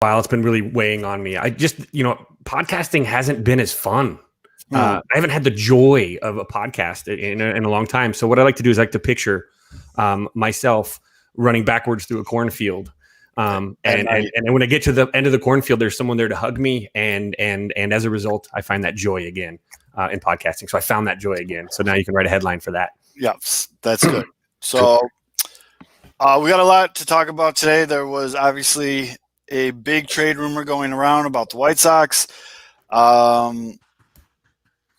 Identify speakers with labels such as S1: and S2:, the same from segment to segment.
S1: while. It's been really weighing on me. I just, podcasting hasn't been as fun. I haven't had the joy of a podcast in a long time. So what I like to do is I like to picture myself running backwards through a cornfield. And when I get to the end of the cornfield, there's someone there to hug me. And as a result, I find that joy again in podcasting. So I found that joy again. So now you can write a headline for that.
S2: Yes, that's good. So we got a lot to talk about today. There was obviously a big trade rumor going around about the White Sox.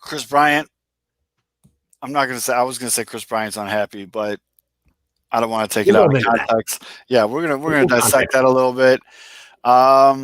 S2: Kris Bryant. I was going to say Kris Bryant's unhappy, but I don't want to take it out of context. Yeah, we're gonna dissect that a little bit.
S3: By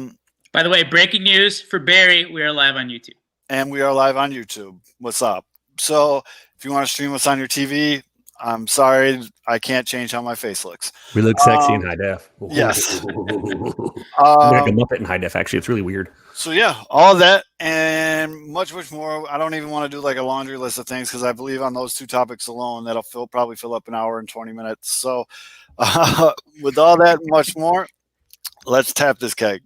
S3: the way, breaking news for Barry: we are live on YouTube.
S2: And we are live on YouTube. What's up? So if you want to stream us on your TV, I'm sorry, I can't change how my face looks.
S1: We look sexy in high def.
S2: Yes.
S1: Like a Muppet in high def, actually. It's really weird.
S2: So, yeah, all that and much, much more. I don't even want to do like a laundry list of things because I believe on those two topics alone, that'll probably fill up an hour and 20 minutes. So, with all that and much more, let's tap this keg.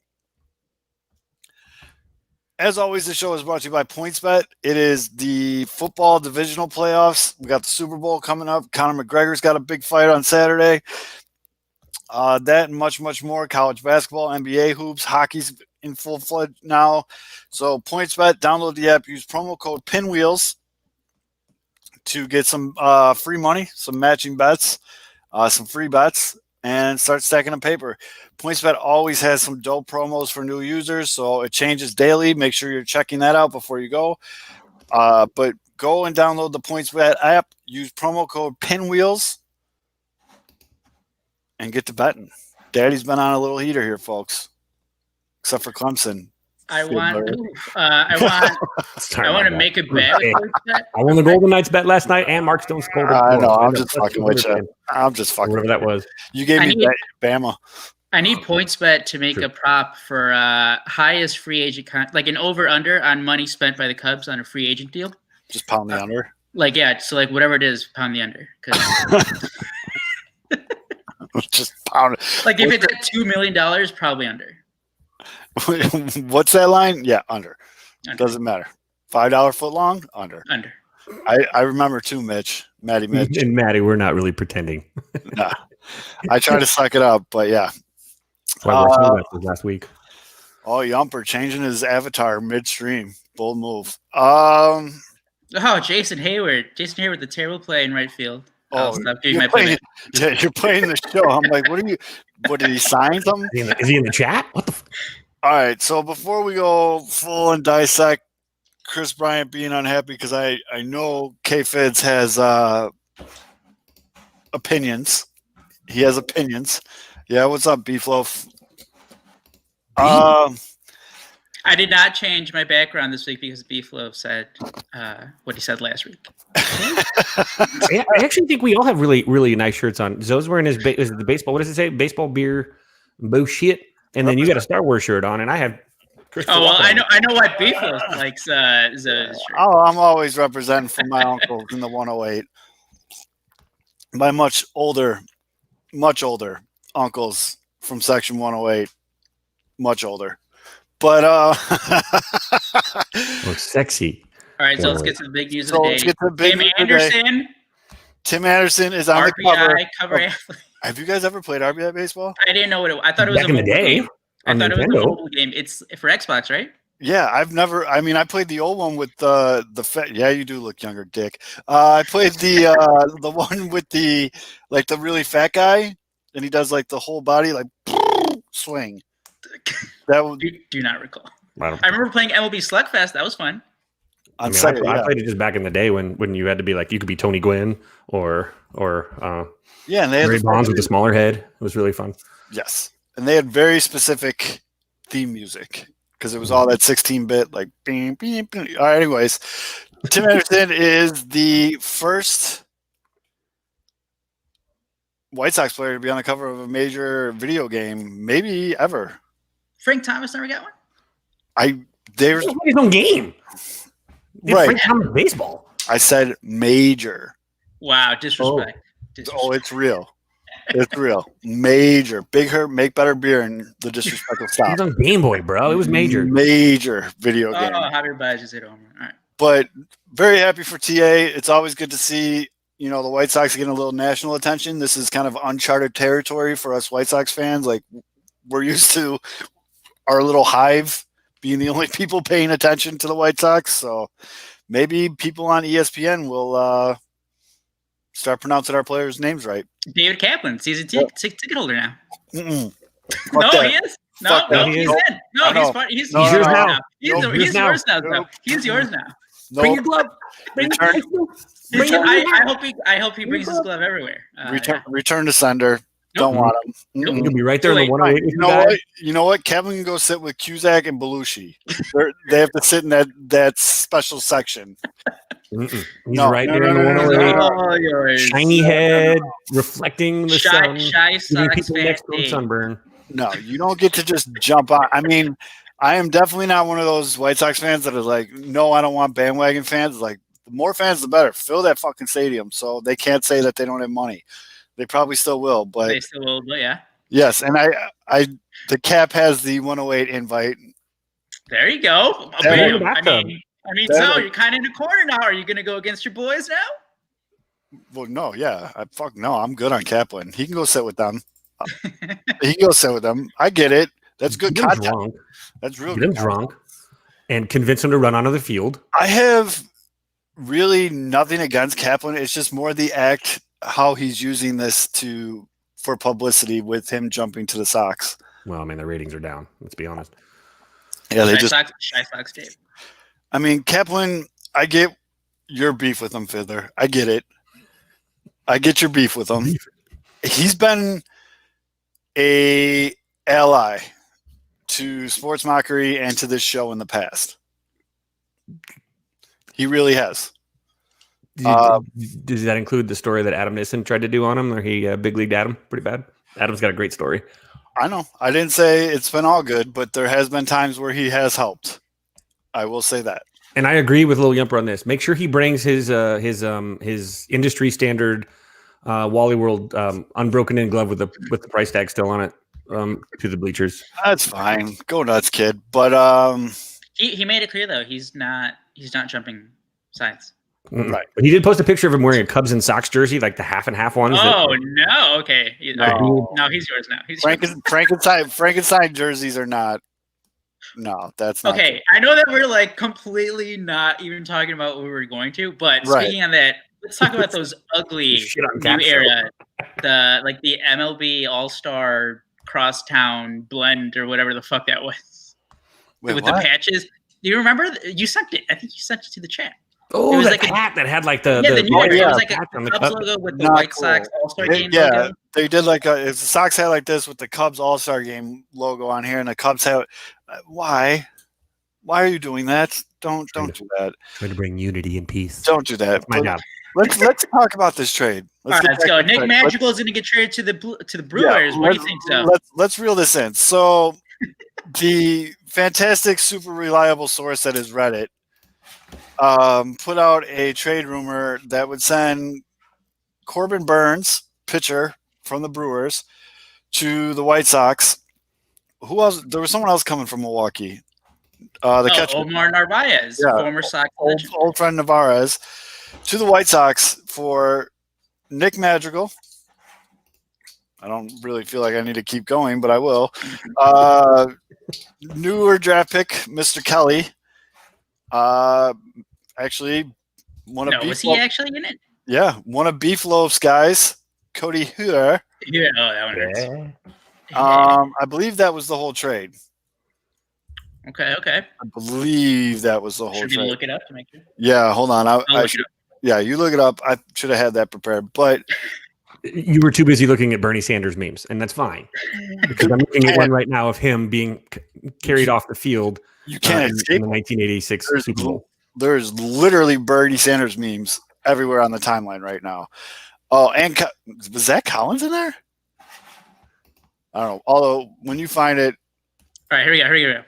S2: As always, the show is brought to you by PointsBet. It is the football divisional playoffs. We got the Super Bowl coming up. Conor McGregor's got a big fight on Saturday. That and much, much more. College basketball, NBA hoops, hockey's in full-fledged now. So PointsBet, download the app. Use promo code PINWHEELS to get some free money, some matching bets, some free bets, and start stacking the paper. PointsBet always has some dope promos for new users, so it changes daily. Make sure you're checking that out before you go. But go and download the PointsBet app. Use promo code PINWHEELS and get to betting. Daddy's been on a little heater here, folks, except for Clemson.
S3: I want to make a bet.
S1: I won the Golden Knights bet last night, and Mark Stone scored.
S2: I know. I'm just fucking with you. I'm just fucking.
S1: Whatever that was.
S2: You gave me Bama.
S3: I need PointsBet to make a prop for highest free agent, like an over/under on money spent by the Cubs on a free agent deal.
S2: Just pound the under.
S3: So whatever it is, pound the under.
S2: Just pound it.
S3: Like if it's at $2 million, probably under.
S2: What's that line? Yeah, under. Doesn't matter. $5 foot long, under.
S3: Under.
S2: I remember too, Mitch.
S1: And Maddie, we're not really pretending.
S2: Nah. I try to suck it up, but yeah.
S1: Last week.
S2: Oh, Yumper changing his avatar midstream. Bold move.
S3: Jason Hayward. Jason Hayward, the terrible play in right field. Stop doing
S2: you're playing the show. I'm like, what did he sign something?
S1: Is he in the chat? What the
S2: All right, so before we go full and dissect Kris Bryant being unhappy, because I know K-Fids has opinions. He has opinions. Yeah, what's up, Beefloaf?
S3: I did not change my background this week because Beefloaf said what he said last week.
S1: I actually think we all have really, really nice shirts on. Zoe's wearing his the baseball. What does it say? Baseball, beer, bullshit. And then you got a Star Wars shirt on, and I have.
S3: I know why Beefloaf likes Zoe's shirt.
S2: Oh, I'm always representing for my uncles in the 108. My much older uncles from Section 108, much older. But
S1: sexy.
S3: All right, so let's get to the big news of the day.
S2: Tim Anderson is on
S3: RBI
S2: the cover. Have you guys ever played RBI baseball?
S3: I didn't know what it was. I thought it was
S1: back in the day.
S3: I thought it was a mobile game. It's for Xbox, right?
S2: Yeah, I've never. I mean, I played the old one with the fat. Yeah, you do look younger, Dick. I played the one with the really fat guy, and he does like the whole body swing.
S3: That would do not recall. I remember playing MLB Slugfest. That was fun.
S1: I played it just back in the day when you had to be like you could be Tony Gwynn or and they had Barry Bonds with the smaller head. It was really fun.
S2: Yes, and they had very specific theme music because it was all that 16-bit like bing, bing, bing. All right, anyways, Tim Anderson is the first White Sox player to be on the cover of a major video game, maybe ever.
S3: Frank Thomas never got one?
S2: There's
S1: his own game.
S2: Right.
S1: Frank Thomas baseball.
S2: I said major.
S3: Wow, disrespect.
S2: Oh, it's real. It's real. Major. Big Hurt, make better beer, and the disrespect will
S1: It
S2: stop.
S1: was on Game Boy, bro. It was major.
S2: Major video game.
S3: Oh, Javier Baez just hit a home run. All right.
S2: But very happy for TA. It's always good to see, the White Sox getting a little national attention. This is kind of uncharted territory for us White Sox fans. Like, we're used to our little hive being the only people paying attention to the White Sox. So maybe people on ESPN will start pronouncing our players' names right.
S3: David Kaplan, season ticket holder now.
S2: Mm-mm.
S3: No,
S2: that.
S3: he is. No,
S2: Fuck
S3: no,
S2: that.
S3: he's
S2: Nope.
S3: in. No,
S2: No,
S3: he's
S2: no.
S3: part. He's
S2: No,
S3: yours
S2: no,
S3: now.
S2: no.
S3: He's
S2: Nope.
S3: he's
S1: Now.
S3: yours now, bro.
S2: Nope.
S3: He's yours now.
S2: No.
S1: Bring your glove. Bring
S2: Return-
S3: I hope he brings his glove everywhere.
S2: Return to sender. Don't want him.
S3: Nope.
S1: You can be right there in the
S3: Wait,
S1: 108.
S2: You know what? You know what? Kevin can go sit with Cusack and Belushi. They have to sit in that special section.
S1: He's
S2: No,
S1: right
S2: no,
S1: there in the
S2: no, no,
S1: 108.
S2: no,
S3: Oh, yours.
S1: Shiny head, reflecting the sun.
S3: Shy
S1: Giving
S3: Sox
S1: people
S3: fan.
S1: next to sunburn.
S2: No, you don't get to just jump on. I mean, I am definitely not one of those White Sox fans that is like, no, I don't want bandwagon fans. Like, the more fans, the better. Fill that fucking stadium so they can't say that they don't have money. They probably still will, but
S3: They still will, but yeah.
S2: yes. And the Cap has the 108 invite.
S3: There you go.
S2: That-
S3: I mean, so you're kind of in a corner now. Are you going to go against your boys now?
S2: Well, no, yeah. I'm good on Kaplan. He can go sit with them. He can go sit with them. I get it. That's good
S1: Get him
S2: content.
S1: drunk.
S2: That's real
S1: Get him
S2: good content.
S1: drunk. And convince him to run onto the field.
S2: I have really nothing against Kaplan. It's just more the act, how he's using this for publicity with him jumping to the Sox.
S1: Well, I mean, the ratings are down. Let's be honest.
S2: Yeah, they
S3: Shy Sox Dave.
S2: I mean, Kaplan, I get your beef with him, Fiddler. I get it. I get your beef with him. He's been a ally to Sports Mockery and to this show in the past. He really has.
S1: Does that include the story that Adam Nissen tried to do on him, or he big leagued Adam pretty bad? Adam's got a great story.
S2: I know. I didn't say it's been all good, but there has been times where he has helped. I will say that.
S1: And I agree with Lil Yumper on this. Make sure he brings his industry standard Wally World unbroken in glove with the price tag still on it to the bleachers.
S2: That's fine. Go nuts, kid. But
S3: he made it clear though he's not jumping sides.
S2: right.
S1: But he did post a picture of him wearing a Cubs and Sox jersey, like the half and half ones.
S3: Oh no! Okay,
S2: No.
S3: no, he's yours now. He's yours.
S2: Frankenstein jerseys are not. No, that's not
S3: Okay, I know that we're like completely not even talking about what we were going to, but
S2: Right.
S3: speaking on that, let's talk about those ugly
S1: Shit on
S3: new
S1: Cap Show.
S3: era, the MLB All-Star Crosstown blend or whatever the fuck that was.
S2: Wait,
S3: with
S2: what?
S3: the patches. Do you remember? You sent it. I think you sent it to the chat.
S1: Oh,
S3: It was
S1: that
S3: like a-
S1: hat that had like the
S3: The new
S2: oh,
S3: era.
S2: yeah,
S3: It was like a
S1: patch on the
S3: Cubs
S1: cup.
S3: logo with the
S2: Not
S3: White
S2: cool.
S3: Sox All-Star Game
S2: Yeah,
S3: logo.
S2: they did like the Sox had like this with the Cubs All-Star Game logo on here, and the Cubs have. Why? Why are you doing that? Don't do that.
S1: Trying to bring unity and peace.
S2: Don't do that.
S1: My
S2: But
S1: job.
S2: let's talk about this trade.
S3: All right,
S2: get
S3: let's
S2: back
S3: go.
S2: to the
S3: Nick
S2: trade.
S3: Madrigal is going to get traded to the Brewers.
S2: Yeah,
S3: What do you think so?
S2: Let's reel this in. So, the fantastic, super reliable source that is Reddit put out a trade rumor that would send Corbin Burns, pitcher from the Brewers, to the White Sox. Who else? There was someone else coming from Milwaukee. The catcher,
S3: Omar Narvaez,
S2: Yeah.
S3: former Sox legend.
S2: old friend Navarez, to the White Sox for Nick Madrigal. I don't really feel like I need to keep going, but I will. Newer draft pick, Mr. Kelly. Actually, one of
S3: No, was he actually in it?
S2: one of Beef Loaf's guys, Cody Huer.
S3: Yeah, that one hurts.
S2: I believe that was the whole trade.
S3: Okay.
S2: I believe that was the whole
S3: Should we
S2: trade.
S3: look it up to make sure?
S2: Yeah, hold on.
S3: I'll look it up.
S2: Yeah, you look it up. I should have had that prepared, but
S1: You were too busy looking at Bernie Sanders memes, and that's fine. Because I'm looking at one right now of him being carried off the field
S2: you can't
S1: in
S2: escape.
S1: the 1986
S2: There's
S1: Super Bowl.
S2: There's literally Bernie Sanders memes everywhere on the timeline right now. Oh, and was Zach Collins in there? I don't know. Although when you find it,
S3: All right, here we go.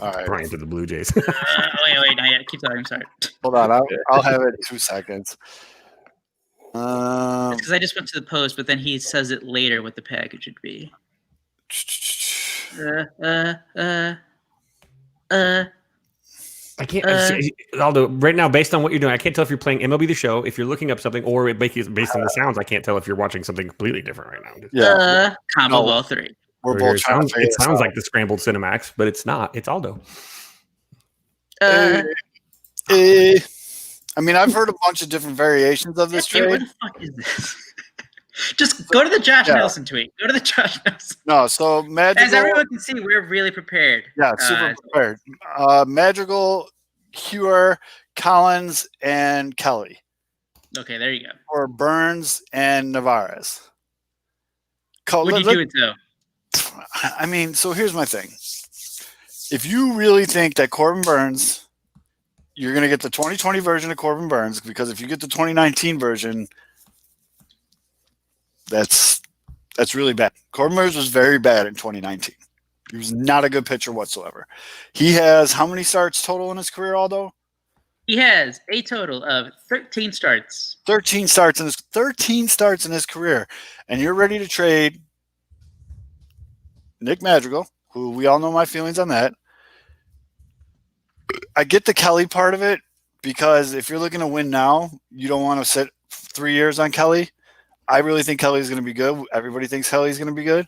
S2: all right,
S1: Bryant to the Blue Jays.
S3: Wait, not yet. Keep talking. I'm sorry.
S2: hold on. I'll have it in 2 seconds.
S3: Because I just went to the post, but then he says it later what the package would be.
S1: I can't, Aldo, right now, based on what you're doing, I can't tell if you're playing MLB The Show, if you're looking up something, or based on the sounds, I can't tell if you're watching something completely different right now.
S2: Yeah.
S3: Combo of all three.
S2: We're both trying to figure
S1: it
S2: this
S1: sounds
S2: out.
S1: like the scrambled Cinemax, but it's not. It's Aldo.
S2: I mean, I've heard a bunch of different variations of this trade.
S3: What the fuck is this? Just go to the Josh Nelson tweet. Go to the Josh Nelson.
S2: No, so Madrigal.
S3: As everyone can see, we're really prepared.
S2: Yeah, super prepared. Madrigal, Heuer, Collins, and Kelly.
S3: Okay, there you go.
S2: Or Burns and Navarez.
S3: Would you do it though?
S2: I mean, so here's my thing. If you really think that Corbin Burns, you're going to get the 2020 version of Corbin Burns, because if you get the 2019 version, that's really bad. Corbin Burns was very bad in 2019. He was not a good pitcher whatsoever. He has how many starts total in his career, Aldo?
S3: He has a total of 13 starts.
S2: 13 starts in his career. And you're ready to trade Nick Madrigal, who we all know my feelings on that. I get the Kelly part of it, because if you're looking to win now, you don't want to sit 3 years on Kelly. I really think Kelly's going to be good. Everybody thinks Kelly's going to be good.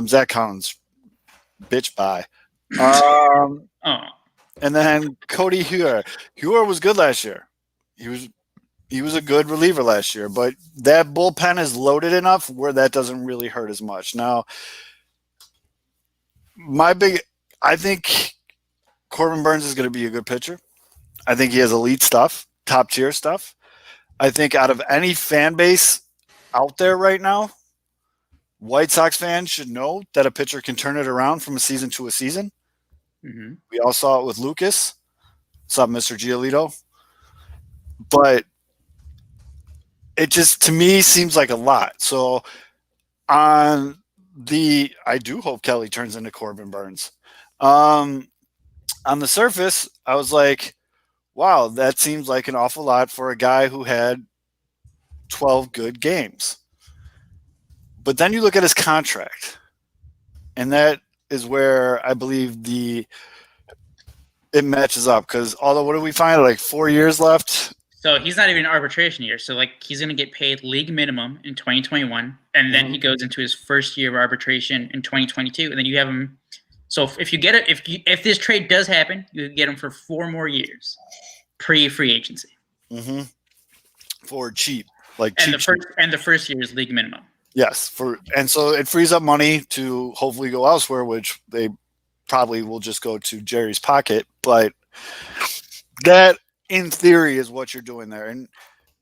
S2: Zach Collins, bitch, bye. And then Cody Heuer. Heuer was good last year. He was a good reliever last year, but that bullpen is loaded enough where that doesn't really hurt as much. Now, I think Corbin Burns is going to be a good pitcher. I think he has elite stuff, top tier stuff. I think out of any fan base out there right now, White Sox fans should know that a pitcher can turn it around from a season to a season. Mm-hmm. We all saw it with Lucas. What's up, Mr. Giolito? But it just, to me, seems like a lot. So I do hope Kelly turns into Corbin Burns. On the surface, I was like, wow, that seems like an awful lot for a guy who had 12 good games. But then you look at his contract, and that is where I believe it matches up. Because although, what do we find? Like 4 years left.
S3: So he's not even an arbitration year. So like he's going to get paid league minimum in 2021, and then he goes into his first year of arbitration in 2022, and then you have him. So if you get it, if this trade does happen, you get him for 4 more years, pre-free agency.
S2: Mm-hmm. For cheap,
S3: the first year is league minimum.
S2: Yes, and so it frees up money to hopefully go elsewhere, which they probably will just go to Jerry's pocket. But that, in theory, is what you're doing there. And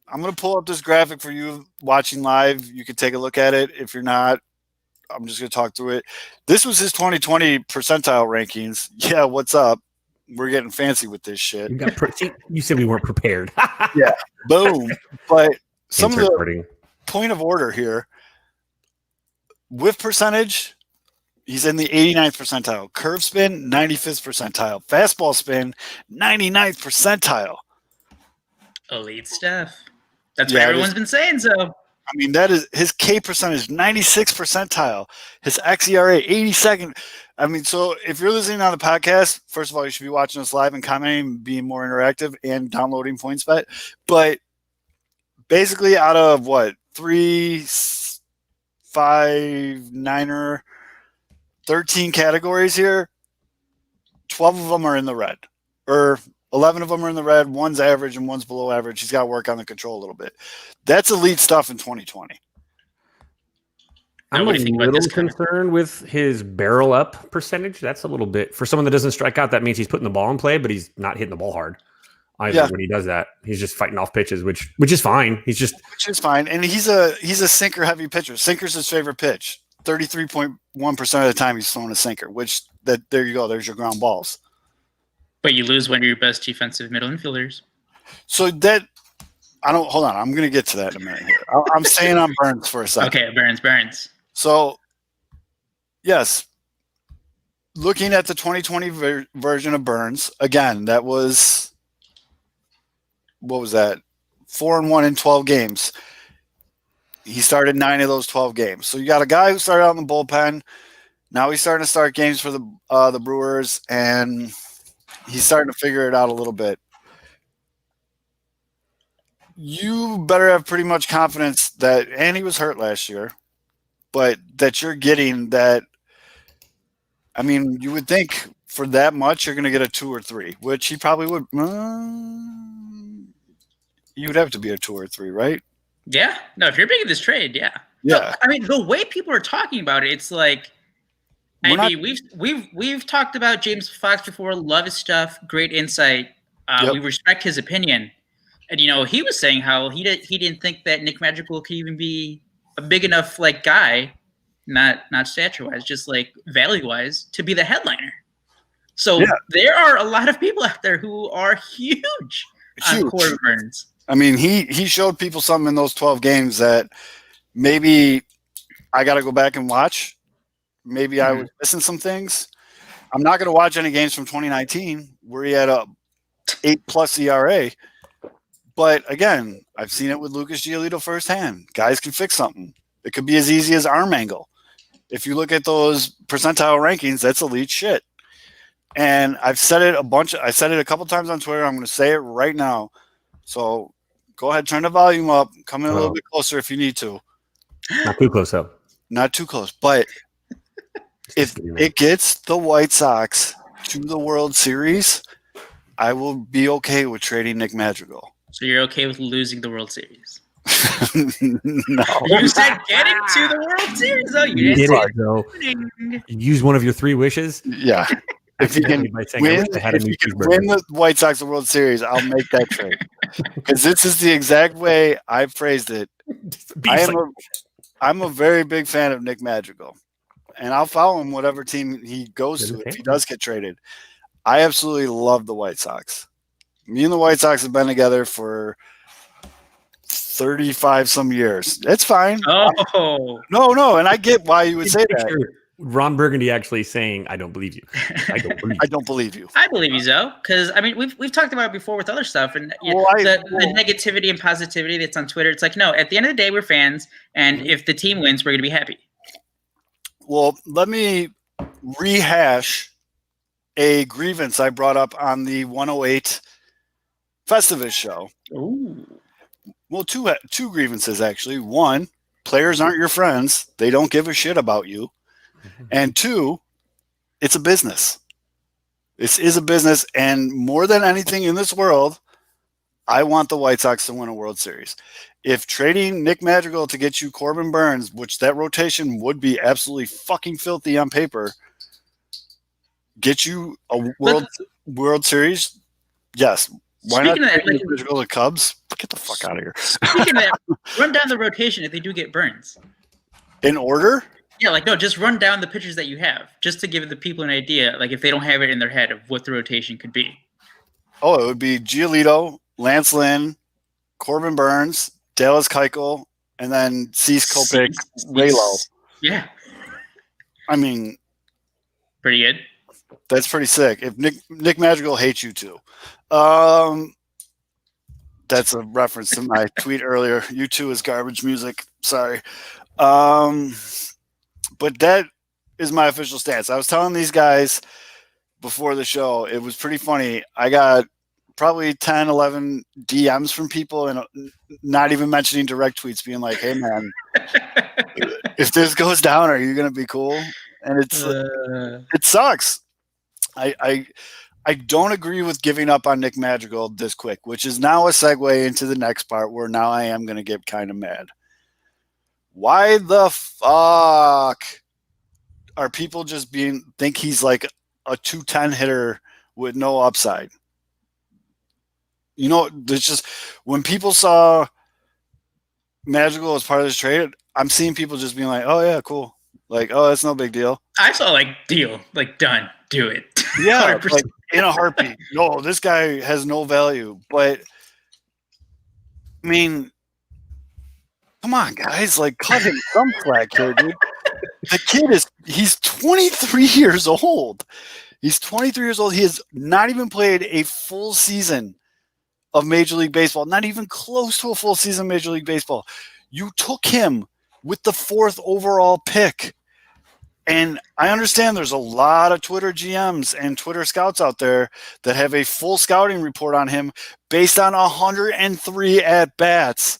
S2: I'm going to pull up this graphic for you watching live. You can take a look at it. If you're not, I'm just going to talk through it. This was his 2020 percentile rankings. Yeah, what's up? We're getting fancy with this shit.
S1: You said we weren't prepared.
S2: Yeah, boom. But some of the point of order here, whiff percentage, he's in the 89th percentile. Curve spin, 95th percentile. Fastball spin, 99th percentile.
S3: Elite stuff. That's what everyone's been saying, so.
S2: I mean, that is his K percentage, 96th percentile. His xERA, 82nd. I mean, so if you're listening on the podcast, first of all, you should be watching us live and commenting, being more interactive, and downloading PointsBet. But basically, out of what, 3, 5, 9, 13 categories here, 12 of them are in the red. Or 11 of them are in the red. One's average and one's below average. He's got to work on the control a little bit. That's elite stuff in 2020.
S1: I'm a little concerned with his barrel up percentage. That's a little bit, for someone that doesn't strike out, that means he's putting the ball in play, but he's not hitting the ball hard. When he does that, he's just fighting off pitches, which is fine. Which is fine. And he's a sinker heavy pitcher. Sinker's his favorite pitch. 33.1% of the time he's throwing a sinker, there you go. There's your ground balls.
S3: But you lose one of your best defensive middle infielders.
S2: So hold on. I'm going to get to that in a minute here. I'm staying on Burns for a second.
S3: Okay, Burns.
S2: So, yes, looking at the 2020 version of Burns, again, that was, what was that? 4-1 in 12 games. He started 9 of those 12 games. So you got a guy who started out in the bullpen. Now he's starting to start games for the Brewers, and he's starting to figure it out a little bit. You better have pretty much confidence that, and he was hurt last year, but that you're getting that. I mean, you would think for that much, you're going to get a 2 or 3, which he probably would. You would have to be a 2 or 3, right?
S3: Yeah. No, if you're making this trade, yeah.
S2: Yeah.
S3: No, I mean, the way people are talking about it, it's like, we've talked about James Fox before. Love his stuff. Great insight.
S2: Yep.
S3: We respect his opinion. And, he was saying how he didn't think that Nick Madrigal could even be a big enough guy, not stature-wise, just value-wise, to be the headliner. So there are a lot of people out there who are huge on Corbin Burns.
S2: I mean, he showed people something in those 12 games that maybe I got to go back and watch. Maybe I was missing some things. I'm not going to watch any games from 2019 where he had a 8+ ERA. But again, I've seen it with Lucas Giolito firsthand. Guys can fix something. It could be as easy as arm angle. If you look at those percentile rankings, that's elite shit. And I've said it I said it a couple times on Twitter. I'm going to say it right now. So go ahead, turn the volume up. Come in a little bit closer if you need to.
S1: Not too close, though.
S2: Not too close. But if it gets the White Sox to the World Series, I will be okay with trading Nick Madrigal.
S3: So you're okay with losing the World Series?
S2: No.
S3: You said getting to the World Series, though. You
S1: did
S3: didn't
S1: it, though. Use one of your 3 wishes.
S2: Yeah. If you can win the White Sox the World Series, I'll make that trade. Because this is the exact way I phrased it. I'm a very big fan of Nick Madrigal. And I'll follow him whatever team he goes to if he does get traded. I absolutely love the White Sox. Me and the White Sox have been together for 35 some years. It's fine.
S3: Oh.
S2: No. And I get why you would say that.
S1: Ron Burgundy actually saying, "I don't believe you. I don't believe you."
S2: I don't believe you.
S3: I believe you, though, because I mean we've talked about it before with other stuff, and the negativity and positivity that's on Twitter. It's like, no, at the end of the day, we're fans, and if the team wins, we're going to be happy.
S2: Well, let me rehash a grievance I brought up on the 108 Festivus show.
S3: Ooh.
S2: Well, two grievances actually. One, players aren't your friends; they don't give a shit about you. And 2, it's a business. This is a business, and more than anything in this world, I want the White Sox to win a World Series. If trading Nick Madrigal to get you Corbin Burns, which that rotation would be absolutely fucking filthy on paper, get you a World Series, yes. Why not trade Madrigal to Cubs? Get the fuck out of here.
S3: Speaking of that, run down the rotation if they do get Burns.
S2: In order?
S3: Yeah, just run down the pitchers that you have, just to give the people an idea, if they don't have it in their head of what the rotation could be.
S2: Oh, it would be Giolito, Lance Lynn, Corbin Burns, Dallas Keuchel, and then Cease Kopech, Raylo.
S3: Yeah.
S2: I mean,
S3: pretty good.
S2: That's pretty sick. If Nick Madrigal hates you too. That's a reference to my tweet earlier. You too is garbage music. Sorry. But that is my official stance. I was telling these guys before the show, it was pretty funny. I got probably 10, 11 DMs from people, and not even mentioning direct tweets, being like, "Hey man, if this goes down, are you going to be cool?" And it sucks. I don't agree with giving up on Nick Madrigal this quick, which is now a segue into the next part where now I am going to get kind of mad. Why the fuck are people just think he's like a 210 hitter with no upside? There's just, when people saw Madrigal as part of this trade, I'm seeing people just being like, "Oh yeah, cool." "Oh, that's no big deal."
S3: I saw deal, done, do it.
S2: Yeah, in a heartbeat. No, this guy has no value. But I mean, come on, guys, cut him some slack here, dude. The kid he's 23 years old. He's 23 years old. He has not even played a full season of Major League Baseball, not even close to a full season of Major League Baseball. You took him with the 4th overall pick. And I understand there's a lot of Twitter GMs and Twitter scouts out there that have a full scouting report on him based on 103 at-bats.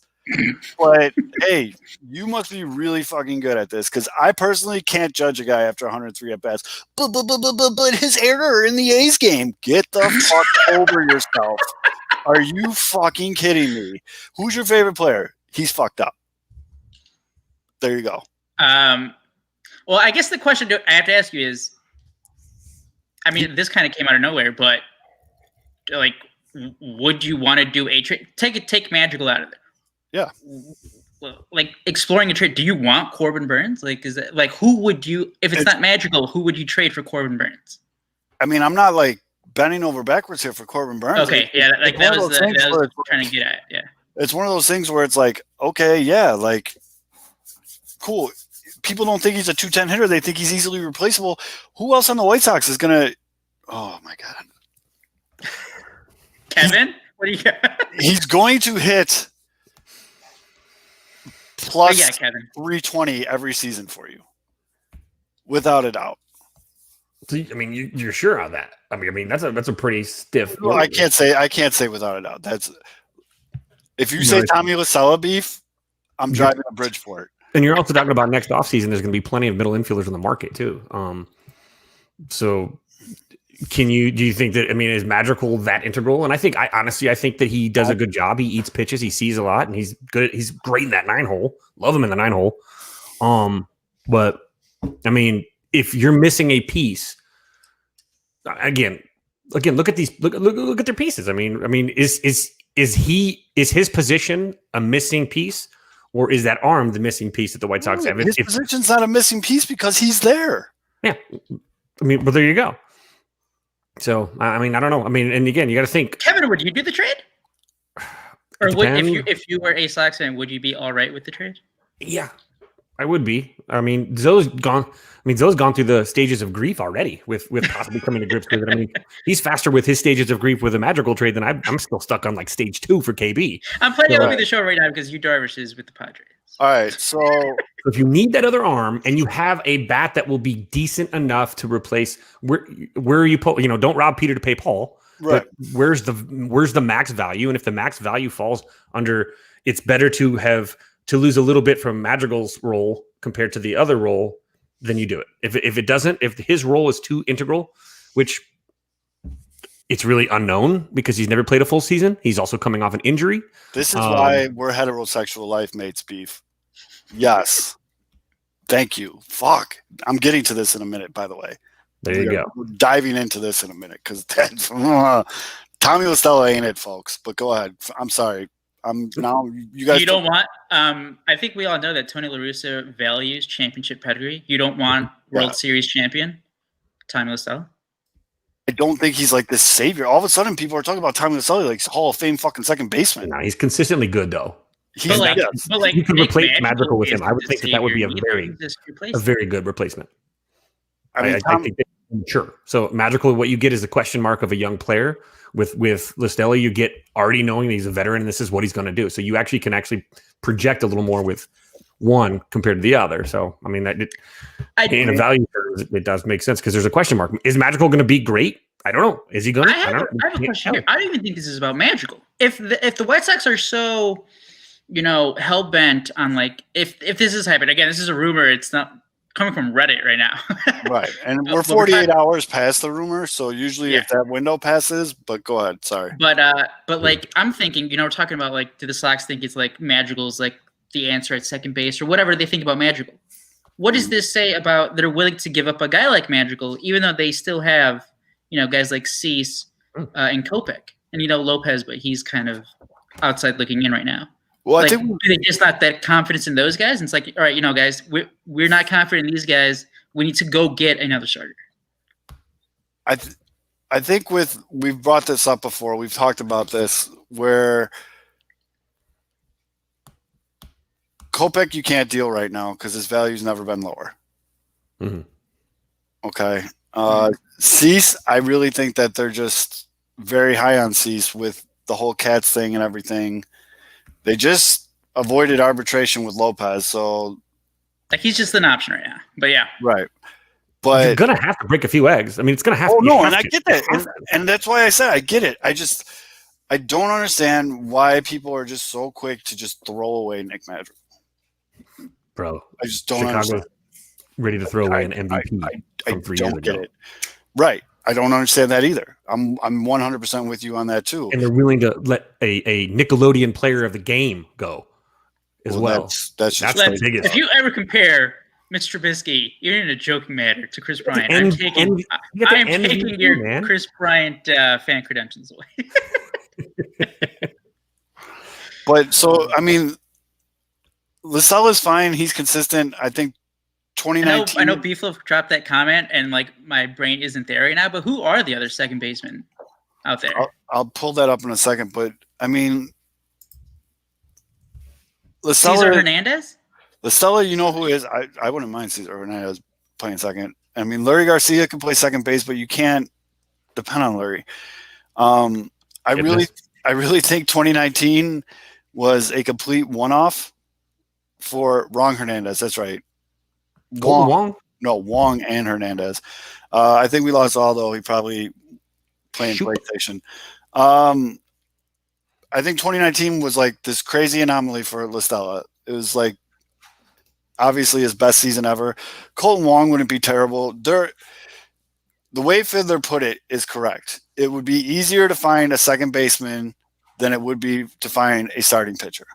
S2: But, hey, you must be really fucking good at this, because I personally can't judge a guy after 103 at-bats. But his error in the A's game. Get the fuck over yourself. Are you fucking kidding me? Who's your favorite player? He's fucked up. There you go.
S3: Well, I guess the question I have to ask you is, I mean, this kind of came out of nowhere, but like, would you want to do a trade? Take Magical out of there.
S2: Yeah.
S3: Like exploring a trade. Do you want Corbin Burns? Like, is that like, who would you, if it's not Magical, who would you trade for Corbin Burns?
S2: I mean, I'm not like bending over backwards here for Corbin Burns.
S3: Okay. Yeah. Like that was what I was trying to get at. Yeah.
S2: It's one of those things where it's like, okay, yeah, like, cool. People don't think he's a 210 hitter. They think he's easily replaceable. Who else on the White Sox is going to – oh, my God.
S3: Kevin? What do you got?
S2: He's going to hit plus
S3: Kevin.
S2: 320 every season for you, without a doubt.
S1: So, I mean, you're sure on that? I mean, that's a pretty stiff.
S2: Well, I can't say without a doubt. That's if you say Tommy LaSella beef, I'm driving a bridge for it.
S1: And you're also talking about next offseason, there's going to be plenty of middle infielders in the market too. So do you think that, I mean, is Madrigal that integral? And I honestly think that he does a good job. He eats pitches, he sees a lot, and he's good. He's great in that 9-hole. Love him in the 9-hole. But I mean, if you're missing a piece, again, look at these, look at their pieces. I mean, is his position a missing piece? Or is that arm the missing piece that the White Sox have?
S2: His position's not a missing piece because he's there.
S1: Yeah. I mean, but there you go. So, I mean, I don't know. I mean, and again, you got to think.
S3: Kevin, would you do the trade? Or if you were a Sox fan, would you be all right with the trade?
S1: Yeah, I would be. I mean, Zoe's gone through the stages of grief already with possibly coming to grips with it. I mean, he's faster with his stages of grief with a Magical trade than I'm still stuck on like stage 2 for KB.
S3: I'm playing over the show right now because Yu Darvish is with the Padres.
S2: All right, so
S1: if you need that other arm and you have a bat that will be decent enough to replace where are you don't rob Peter to pay Paul.
S2: Right.
S1: But where's the max value? And if the max value falls under, it's better to lose a little bit from Madrigal's role compared to the other role, then you do it. If his role is too integral, which it's really unknown because he's never played a full season. He's also coming off an injury.
S2: This is why we're heterosexual life mates, beef. Yes. Thank you. Fuck. I'm getting to this in a minute, by the way.
S1: There you go.
S2: We're diving into this in a minute because that's Tommy LaStella ain't it, folks. But go ahead. I'm sorry. You guys.
S3: You don't want. I think we all know that Tony La Russa values championship pedigree. You don't want World Series champion Tommy LaStella.
S2: I don't think he's like this savior. All of a sudden, people are talking about Tommy LaSella like Hall of Fame fucking second baseman.
S1: No, he's consistently good though.
S3: But
S1: you could replace Magical with him. I would think that would be a very good replacement. I think sure. So Magical, what you get is a question mark of a young player. With LaStella, you get already knowing that he's a veteran and this is what he's going to do. So you can project a little more with one compared to the other. So I mean in a value terms, it does make sense because there's a question mark. Is Magical going to be great? I don't know. Is he going to?
S3: I have a question here. I don't even think this is about Magical. If the White Sox are so, hell bent on like if this is happening again, this is a rumor. It's not coming from Reddit right now.
S2: Right. And we're 48 hours past the rumor. So usually if that window passes, but go ahead. Sorry.
S3: But like, I'm thinking, we're talking about like, do the Sox think it's like Magical's like the answer at second base or whatever they think about Magical? What does this say about they're willing to give up a guy like Magical, even though they still have, guys like Cease and Kopech and, Lopez, but he's kind of outside looking in right now. Well, I think do they just not that confidence in those guys? And it's like, all right, guys, we're not confident in these guys. We need to go get another starter.
S2: I think we've brought this up before. We've talked about this where Kopech you can't deal right now because his value's never been lower.
S1: Mm-hmm.
S2: Okay. Cease, I really think that they're just very high on Cease with the whole Cats thing and everything. They just avoided arbitration with Lopez, so
S3: like he's just an option right now. But yeah,
S2: right. But
S1: you're gonna have to break a few eggs. I mean, it's gonna have.
S2: Oh
S1: to.
S2: no, and I get that, and that's why I said I get it. I don't understand why people are just so quick to just throw away Nick Madrigal.
S1: Bro,
S2: I just don't
S1: Chicago's
S2: understand.
S1: ready to throw away an MVP from 3 years
S2: don't
S1: ago.
S2: get it. Right. I don't understand that either. I'm 100% with you on that too.
S1: And they're willing to let a Nickelodeon player of the game go as well.
S2: That's
S1: the biggest.
S3: If you ever compare Mr. Trubisky, even in a joking manner, to Kris Bryant, I'm taking your man. Kris Bryant fan credentials away.
S2: But so I mean, Lacella's fine. He's consistent. I think 2019.
S3: I know Beefloaf dropped that comment, and like my brain isn't there right now. But who are the other second basemen out there?
S2: I'll pull that up in a second. But I mean,
S3: Cesar Hernandez.
S2: Lacella, you know who is? I wouldn't mind Cesar Hernandez playing second. I mean, Larry Garcia can play second base, but you can't depend on Larry. I really think 2019 was a complete one-off for Wrong Hernandez. That's right.
S1: Wong?
S2: No, Wong and Hernandez. I think we lost Aldo. He probably playing PlayStation. I think 2019 was like this crazy anomaly for Listella. It was like obviously his best season ever. Colton Wong wouldn't be terrible. The way Fiddler put it is correct. It would be easier to find a second baseman than it would be to find a starting pitcher.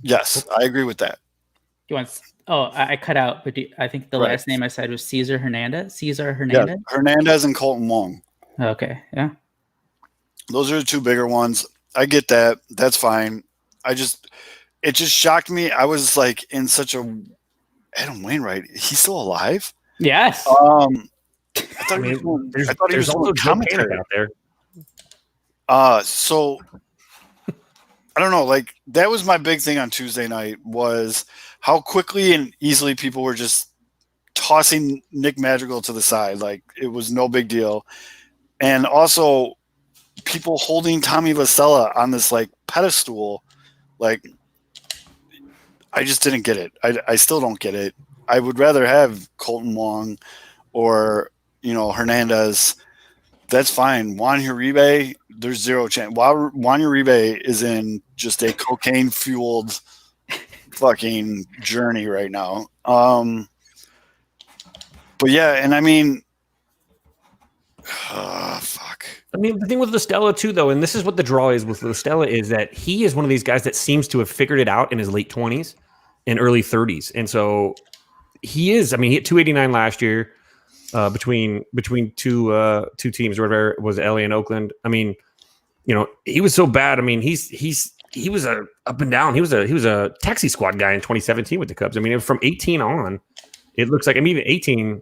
S2: Yes, I agree with that.
S3: I cut out, but I think the last name I said was Cesar Hernandez. Yeah,
S2: Hernandez and Colton Wong.
S3: Okay, yeah.
S2: Those are the two bigger ones. I get that. That's fine. It just shocked me. I was like in such a Adam Wainwright. He's still alive?
S3: Yes.
S2: I thought he was
S1: also
S2: commentary
S1: out there.
S2: So I don't know. Like that was my big thing on Tuesday night was how quickly and easily people were just tossing Nick Madrigal to the side. Like it was no big deal. And also people holding Tommy Lacella on this like pedestal. Like I just didn't get it. I still don't get it. I would rather have Colton Wong or, Hernandez. That's fine. Juan Uribe, there's zero chance. Juan Uribe is in just a cocaine-fueled fucking journey right now. But yeah, and I mean, fuck.
S1: I mean, the thing with Listella too, though, and this is what the draw is with Listella, is that he is one of these guys that seems to have figured it out in his late 20s and early 30s. And so he is, he hit 289 last year between two teams, or whatever it was, LA and Oakland. I mean, he was so bad. I mean, he was a up and down. He was a taxi squad guy in 2017 with the Cubs. I mean, from 18 on, it looks like, even 18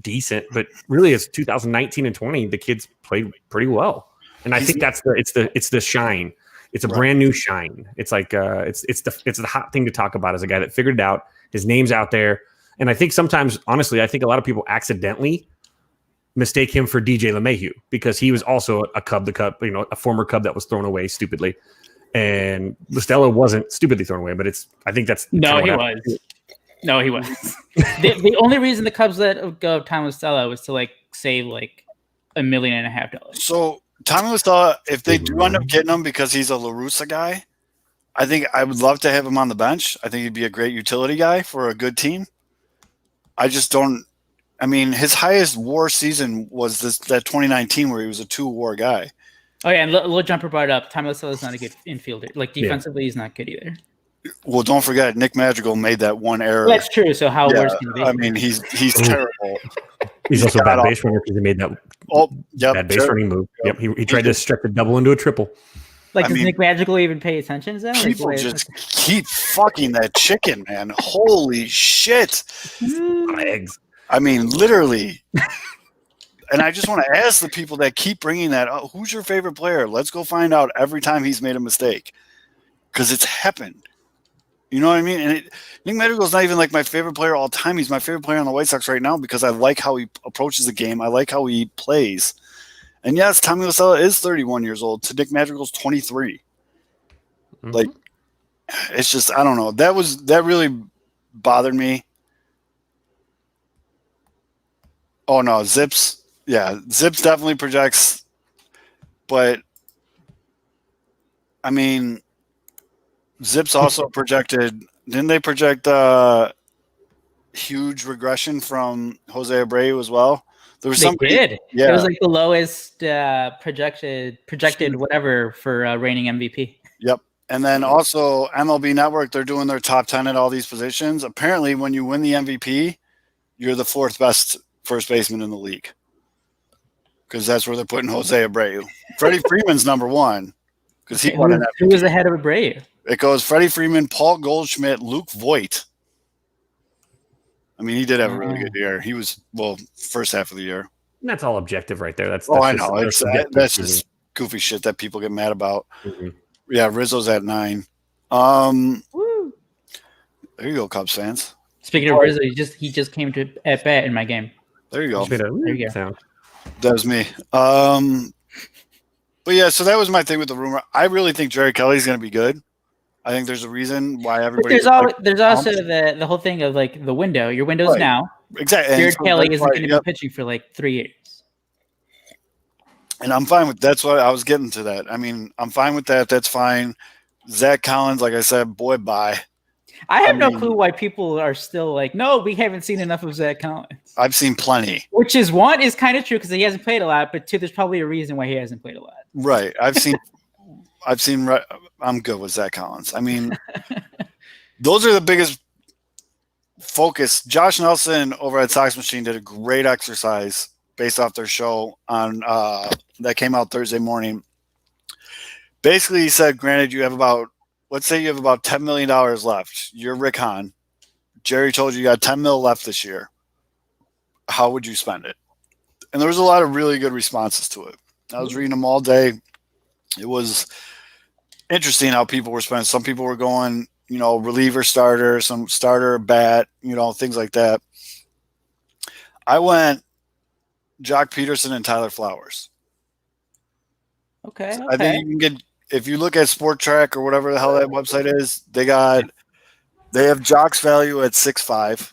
S1: decent, but really it's 2019 and 20, the kids played pretty well. And I think it's the shine. It's a brand new shine. It's like it's the hot thing to talk about as a guy that figured it out. His name's out there. And I think sometimes, honestly, I think a lot of people accidentally mistake him for DJ LeMahieu because he was also a Cub, a former Cub that was thrown away stupidly. And Listella wasn't stupidly thrown away, but I think that's
S3: no, he was. No, he was. The only reason the Cubs let go of Tommy Listella was to save $1.5 million.
S2: So Tommy Listella, if they do end up getting him because he's a La Russa guy, I think I would love to have him on the bench. I think he'd be a great utility guy for a good team. I just don't. I mean, his highest WAR season was that 2019 where he was a 2-WAR guy.
S3: Oh yeah, and Little Jumper brought it up. Tommy Listella is not a good infielder. Defensively, he's not good either.
S2: Well, don't forget, Nick Madrigal made that one error.
S3: That's true. So how worse can it be?
S2: I mean, he's terrible.
S1: He's also a bad base runner because he made that bad base running move. Yep, he tried to stretch a double into a triple.
S3: Does Nick Madrigal even pay attention to that?
S2: People just keep fucking that chicken, man. Holy shit.
S1: Eggs.
S2: I mean, literally. And I just want to ask the people that keep bringing that up, who's your favorite player? Let's go find out every time he's made a mistake. Because it's happened. You know what I mean? And Nick Madrigal's not even my favorite player all time. He's my favorite player on the White Sox right now because I like how he approaches the game. I like how he plays. And yes, Tommy Lasella is 31 years old. To Nick Madrigal's 23.
S1: Mhm.
S2: Like, it's just, I don't know. That really bothered me. Oh no, Zips. Yeah, Zips definitely projects, but I mean, Zips also projected. Didn't they project huge regression from Jose Abreu as well? There was
S3: They
S2: somebody.
S3: did.
S2: Yeah,
S3: It was like the lowest projected whatever for reigning MVP.
S2: Yep. And then also MLB Network, they're doing their top 10 at all these positions. Apparently, when you win the MVP, you're the fourth best first baseman in the league. Because that's where they're putting Jose Abreu. Freddie Freeman's number one. Because he won an
S3: Who
S2: MVP.
S3: was ahead of Abreu?
S2: It goes Freddie Freeman, Paul Goldschmidt, Luke Voigt. I mean, he did have a really good year. He was, first half of the year.
S1: And that's all objective right there. That's
S2: I
S1: just,
S2: know. That's just goofy shit that people get mad about.
S1: Mhm.
S2: Yeah, Rizzo's at 9.
S3: Woo.
S2: There you go, Cubs fans.
S3: Speaking of Rizzo, he just came to at bat in my game.
S2: There you go.
S1: There
S3: you go.
S1: Sound.
S2: That was me. But yeah, so that was my thing with the rumor. I really think Jerry Kelly's going to be good. I think there's a reason why everybody.
S3: There's also the whole thing of like the window. Your window's
S2: Right.
S3: now.
S2: Exactly.
S3: Jared Kelly isn't going to be pitching for like 3 years.
S2: And I'm fine with that's what I was getting to that. I mean, I'm fine with that. That's fine. Zach Collins, like I said, boy, bye.
S3: I have no clue why people are still like, no, we haven't seen enough of Zach Collins.
S2: I've seen plenty.
S3: Which is one is kind of true because he hasn't played a lot, but two, there's probably a reason why he hasn't played a lot.
S2: Right. I'm good with Zach Collins. I mean, those are the biggest focus. Josh Nelson over at Sox Machine did a great exercise based off their show on that came out Thursday morning. Basically, he said, granted, let's say you have about $10 million left. You're Rick Hahn. Jerry told you got $10 million left this year. How would you spend it? And there was a lot of really good responses to it. I was reading them all day. It was interesting how people were spending. Some people were going, reliever starter, some starter bat, things like that. I went Jock Peterson and Tyler Flowers.
S3: Okay.
S2: I think you can get, if you look at Sport Track or whatever the hell that website is, they have Jock's value at 6.5.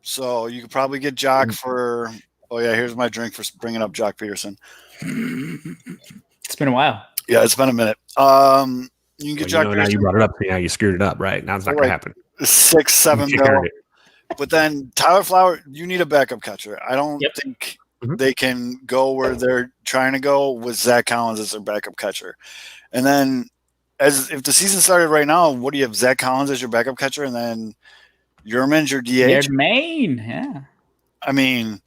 S2: So you could probably get Jock for. Oh yeah, here's my drink for bringing up Jock Peterson.
S3: It's been a while.
S2: Yeah, it's been a minute. You can get Jock Peterson.
S1: Now you brought it up. Now you screwed it up, right? Now it's not going to happen.
S2: 6-7 mil. But then Tyler Flower, you need a backup catcher. I don't think they can go where they're trying to go with Zach Collins as their backup catcher. And then, if the season started right now, what do you have? Zach Collins as your backup catcher, and then Yerman's your DH.
S3: Main, yeah.
S2: I mean,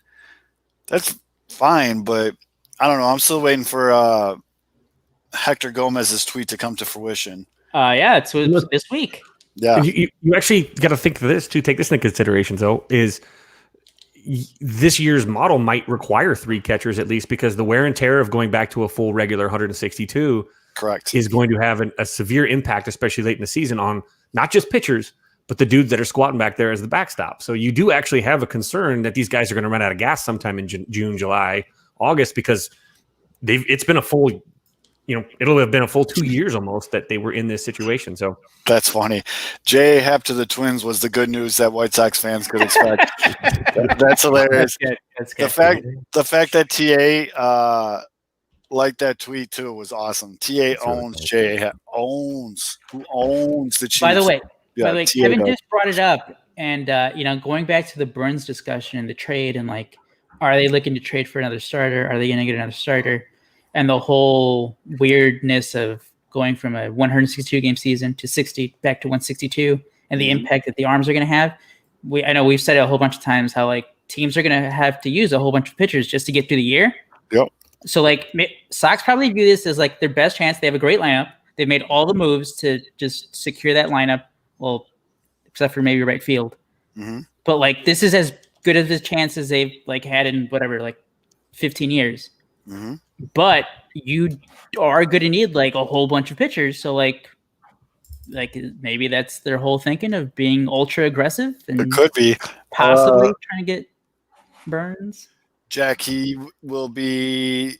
S2: that's fine, but I don't know. I'm still waiting for Hector Gomez's tweet to come to fruition.
S3: It's this week.
S2: Yeah,
S1: you actually got to think of this too. Take this into consideration, though. Is this year's model might require 3 catchers at least because the wear and tear of going back to a full regular 162
S2: correct
S1: is going to have a severe impact, especially late in the season, on not just pitchers but the dudes that are squatting back there as the backstop. So you do actually have a concern that these guys are going to run out of gas sometime in June, July, August because it's been a full. It'll have been a full 2 years almost that they were in this situation. So
S2: that's funny. J.A. Happ to the Twins was the good news that White Sox fans could expect. That's hilarious.
S3: That's good.
S2: The fact that TA liked that tweet too was awesome. TA owns J.A. Happ. Who owns the Chiefs.
S3: By the way,
S2: TA
S3: Kevin just brought it up, and going back to the Burns discussion and the trade, and like, are they looking to trade for another starter? Are they going to get another starter? And the whole weirdness of going from a 162 game season to 60 back to 162 and the impact that the arms are going to have. I know we've said it a whole bunch of times how like teams are going to have to use a whole bunch of pitchers just to get through the year.
S2: Yep.
S3: So like Sox probably view this as like their best chance. They have a great lineup. They've made all the moves to just secure that lineup. Well, except for maybe right field.
S2: Mm-hmm.
S3: But like this is as good of a chance as they've like had in 15 years.
S2: Mm-hmm.
S3: But you are going to need like a whole bunch of pitchers. So like maybe that's their whole thinking of being ultra aggressive and
S2: it could be
S3: possibly trying to get Burns.
S2: Jack, he will be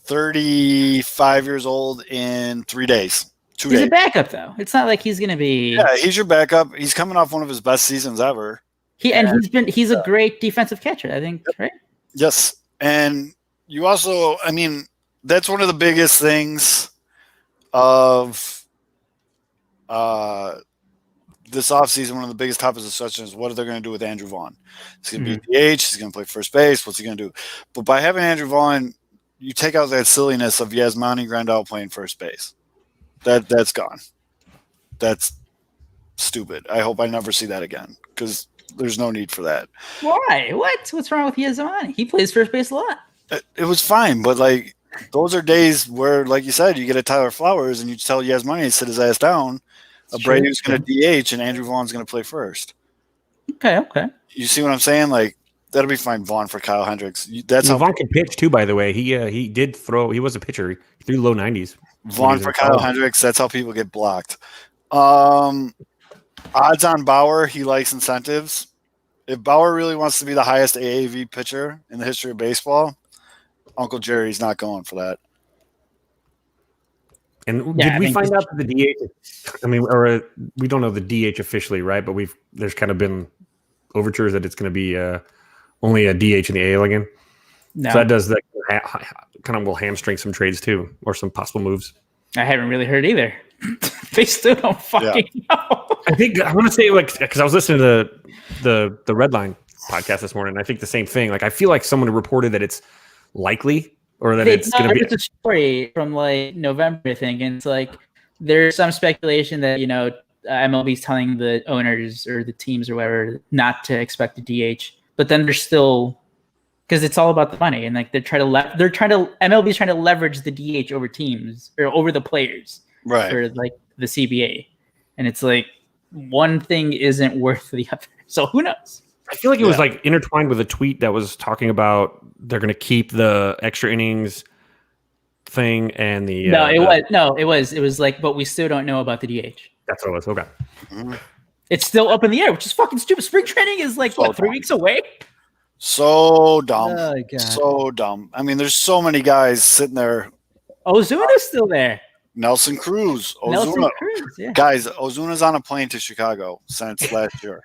S2: 35 years old in 3 days. 2 days.
S4: He's a backup, though. It's not like he's going to be.
S2: Yeah, he's your backup. He's coming off one of his best seasons ever.
S4: He's a great defensive catcher, I think, right?
S2: Yes. And you also, I mean, that's one of the biggest things of this offseason. One of the biggest topics of discussion is what are they going to do with Andrew Vaughn? He's going to be DH. He's going to play first base. What's he going to do? But by having Andrew Vaughn, you take out that silliness of Yasmani Grandal playing first base. That's gone. That's stupid. I hope I never see that again because there's no need for that.
S4: Why? What's wrong with Yasmani? He plays first base a lot.
S2: It was fine, but like those are days where, like you said, you get a Tyler Flowers and you tell Yasmani to sit his ass down. Brady's going to DH and Andrew Vaughn's going to play first.
S4: Okay.
S2: You see what I'm saying? Like that'll be fine. Vaughn for Kyle Hendricks. That's how
S1: Vaughn can pitch too. By the way, he did throw. He was a pitcher. He threw low 90s.
S2: Vaughn for Kyle Hendricks. That's how people get blocked. Odds on Bauer. He likes incentives. If Bauer really wants to be the highest AAV pitcher in the history of baseball, Uncle Jerry's not going for that.
S1: And did we find out that the DH? I mean, or we don't know the DH officially, right? But there's kind of been overtures that it's going to be only a DH in the AL again. No. So that kind of will hamstring some trades too, or some possible moves.
S4: I haven't really heard either. They still don't fucking know.
S1: I want to say because I was listening to the Red Line podcast this morning. And I think the same thing. Like I feel like someone reported that it's likely or that it's going to be.
S4: It's a story from like November, I think, and it's like there's some speculation that MLB's telling the owners or the teams or whatever not to expect a DH, but then they're still. Because it's all about the money, and like MLB's trying to leverage the DH over teams or over the players,
S2: right?
S4: For like the CBA, and it's like one thing isn't worth the other. So who knows?
S1: I feel like it was like intertwined with a tweet that was talking about they're going to keep the extra innings thing and the.
S4: It was like, but we still don't know about the DH.
S1: That's what it was. Okay.
S2: Mm-hmm.
S4: It's still up in the air, which is fucking stupid. Spring training is like 3 weeks away.
S2: So dumb.
S4: Oh, God.
S2: So dumb. I mean, there's so many guys sitting there.
S4: Ozuna's still there.
S2: Nelson Cruz. Yeah. Guys, Ozuna's on a plane to Chicago since last year.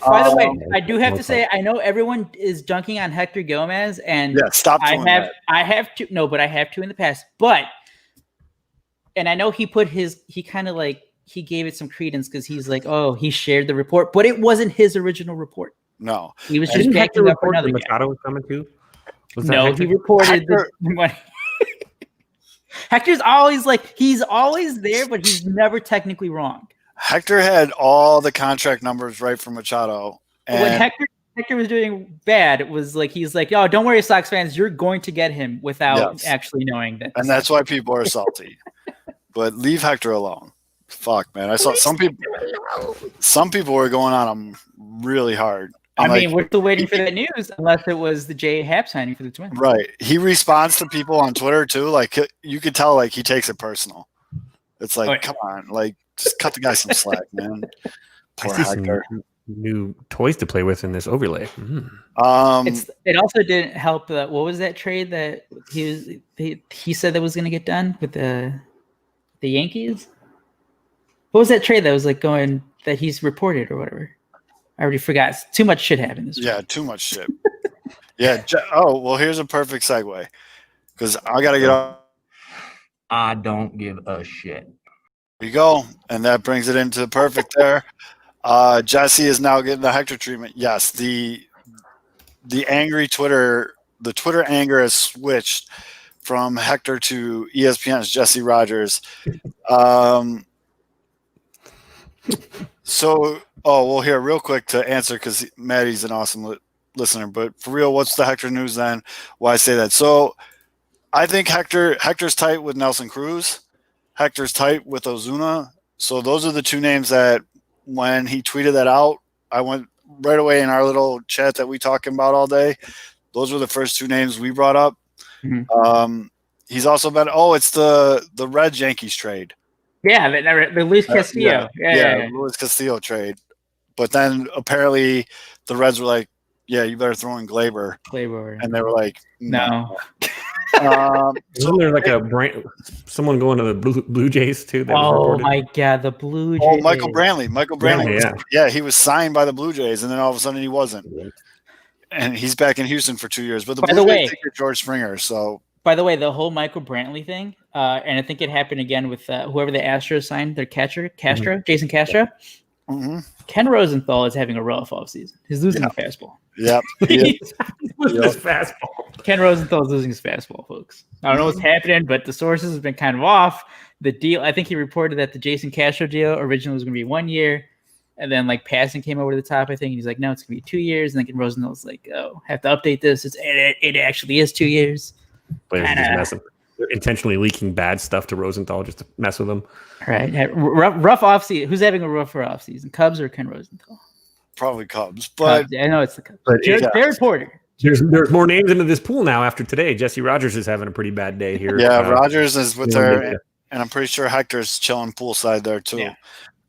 S4: By the way, I do have to say, I know everyone is dunking on Hector Gomez, and
S2: stop doing that.
S4: I have to in the past, and I know he gave it some credence because he's like, oh, he shared the report, but it wasn't his original report.
S2: No,
S4: he was just backing up another guy.
S1: Machado was coming too.
S4: He reported the money. Hector's always he's always there, but he's never technically wrong.
S2: Hector had all the contract numbers right for Machado. And
S4: when Hector was doing bad, it was like he's like, "Oh, don't worry, Sox fans, you're going to get him without actually knowing that."
S2: And that's why people are salty. But leave Hector alone. Fuck, man. I saw some people were going on him really hard.
S4: And we're still waiting for that news, unless it was the J. Happ signing for the Twins.
S2: Right. He responds to people on Twitter too. Like you could tell, like he takes it personal. It's like, come on, like just cut the guy some slack, man. Poor Hector.
S1: New toys to play with in this overlay.
S4: It also didn't help. What was that trade that he said that was going to get done with the Yankees? What was that trade that was like going that he's reported or whatever? I already forgot. Too much shit happened this week.
S2: Yeah, too much shit. Yeah. Well, here's a perfect segue because I got to get off.
S5: I don't give a shit.
S2: There you go. And that brings it into perfect there. Jesse is now getting the Hector treatment. Yes, the angry Twitter, the Twitter anger has switched from Hector to ESPN's Jesse Rogers. Here, real quick to answer, because Maddie's an awesome listener, but for real, what's the Hector news then? Why I say that? So I think Hector's tight with Nelson Cruz. Hector's tight with Ozuna. So those are the two names that when he tweeted that out, I went right away in our little chat that we talking about all day. Those were the first two names we brought up. Mm-hmm. He's also been, it's the Reds Yankees trade.
S4: Yeah, the Luis Castillo.
S2: Yeah, Luis Castillo trade. But then apparently the Reds were like, yeah, you better throw in Glaber.
S4: Glaber.
S2: And they were like,
S4: No.
S1: Isn't there like someone going to the Blue Jays too? That was
S4: Oh
S1: reported?
S4: my God, the Blue Jays.
S2: Oh, Michael Brantley. Michael Brantley.
S1: Yeah.
S2: Yeah, he was signed by the Blue Jays, and then all of a sudden he wasn't. And he's back in Houston for 2 years. But the Blue Jays take George Springer. So,
S4: by the way, the whole Michael Brantley thing, and I think it happened again with whoever the Astros signed, their catcher, Castro, Jason Castro.
S2: Mm-hmm.
S4: Ken Rosenthal is having a rough offseason. He's losing the fastball.
S2: Yep.
S1: He's losing his fastball.
S4: Ken Rosenthal is losing his fastball, folks. I don't know what's happening, but the sources have been kind of off. The deal, I think he reported that the Jason Castro deal originally was going to be 1 year, and then like passing came over the top, I think, and he's like, no, it's going to be 2 years. And then Ken Rosenthal's like, oh, have to update this. It actually is 2 years.
S1: Players are just messing. They're intentionally leaking bad stuff to Rosenthal just to mess with him.
S4: Right. Rough offseason. Who's having a rougher offseason, Cubs or Ken Rosenthal?
S2: Probably Cubs, but
S4: I know it's the Cubs. Jared Porter.
S1: There's more names into this pool now after today. Jesse Rogers is having a pretty bad day here.
S2: Yeah, Rogers is with her, and I'm pretty sure Hector's chilling poolside there too.
S4: Yeah.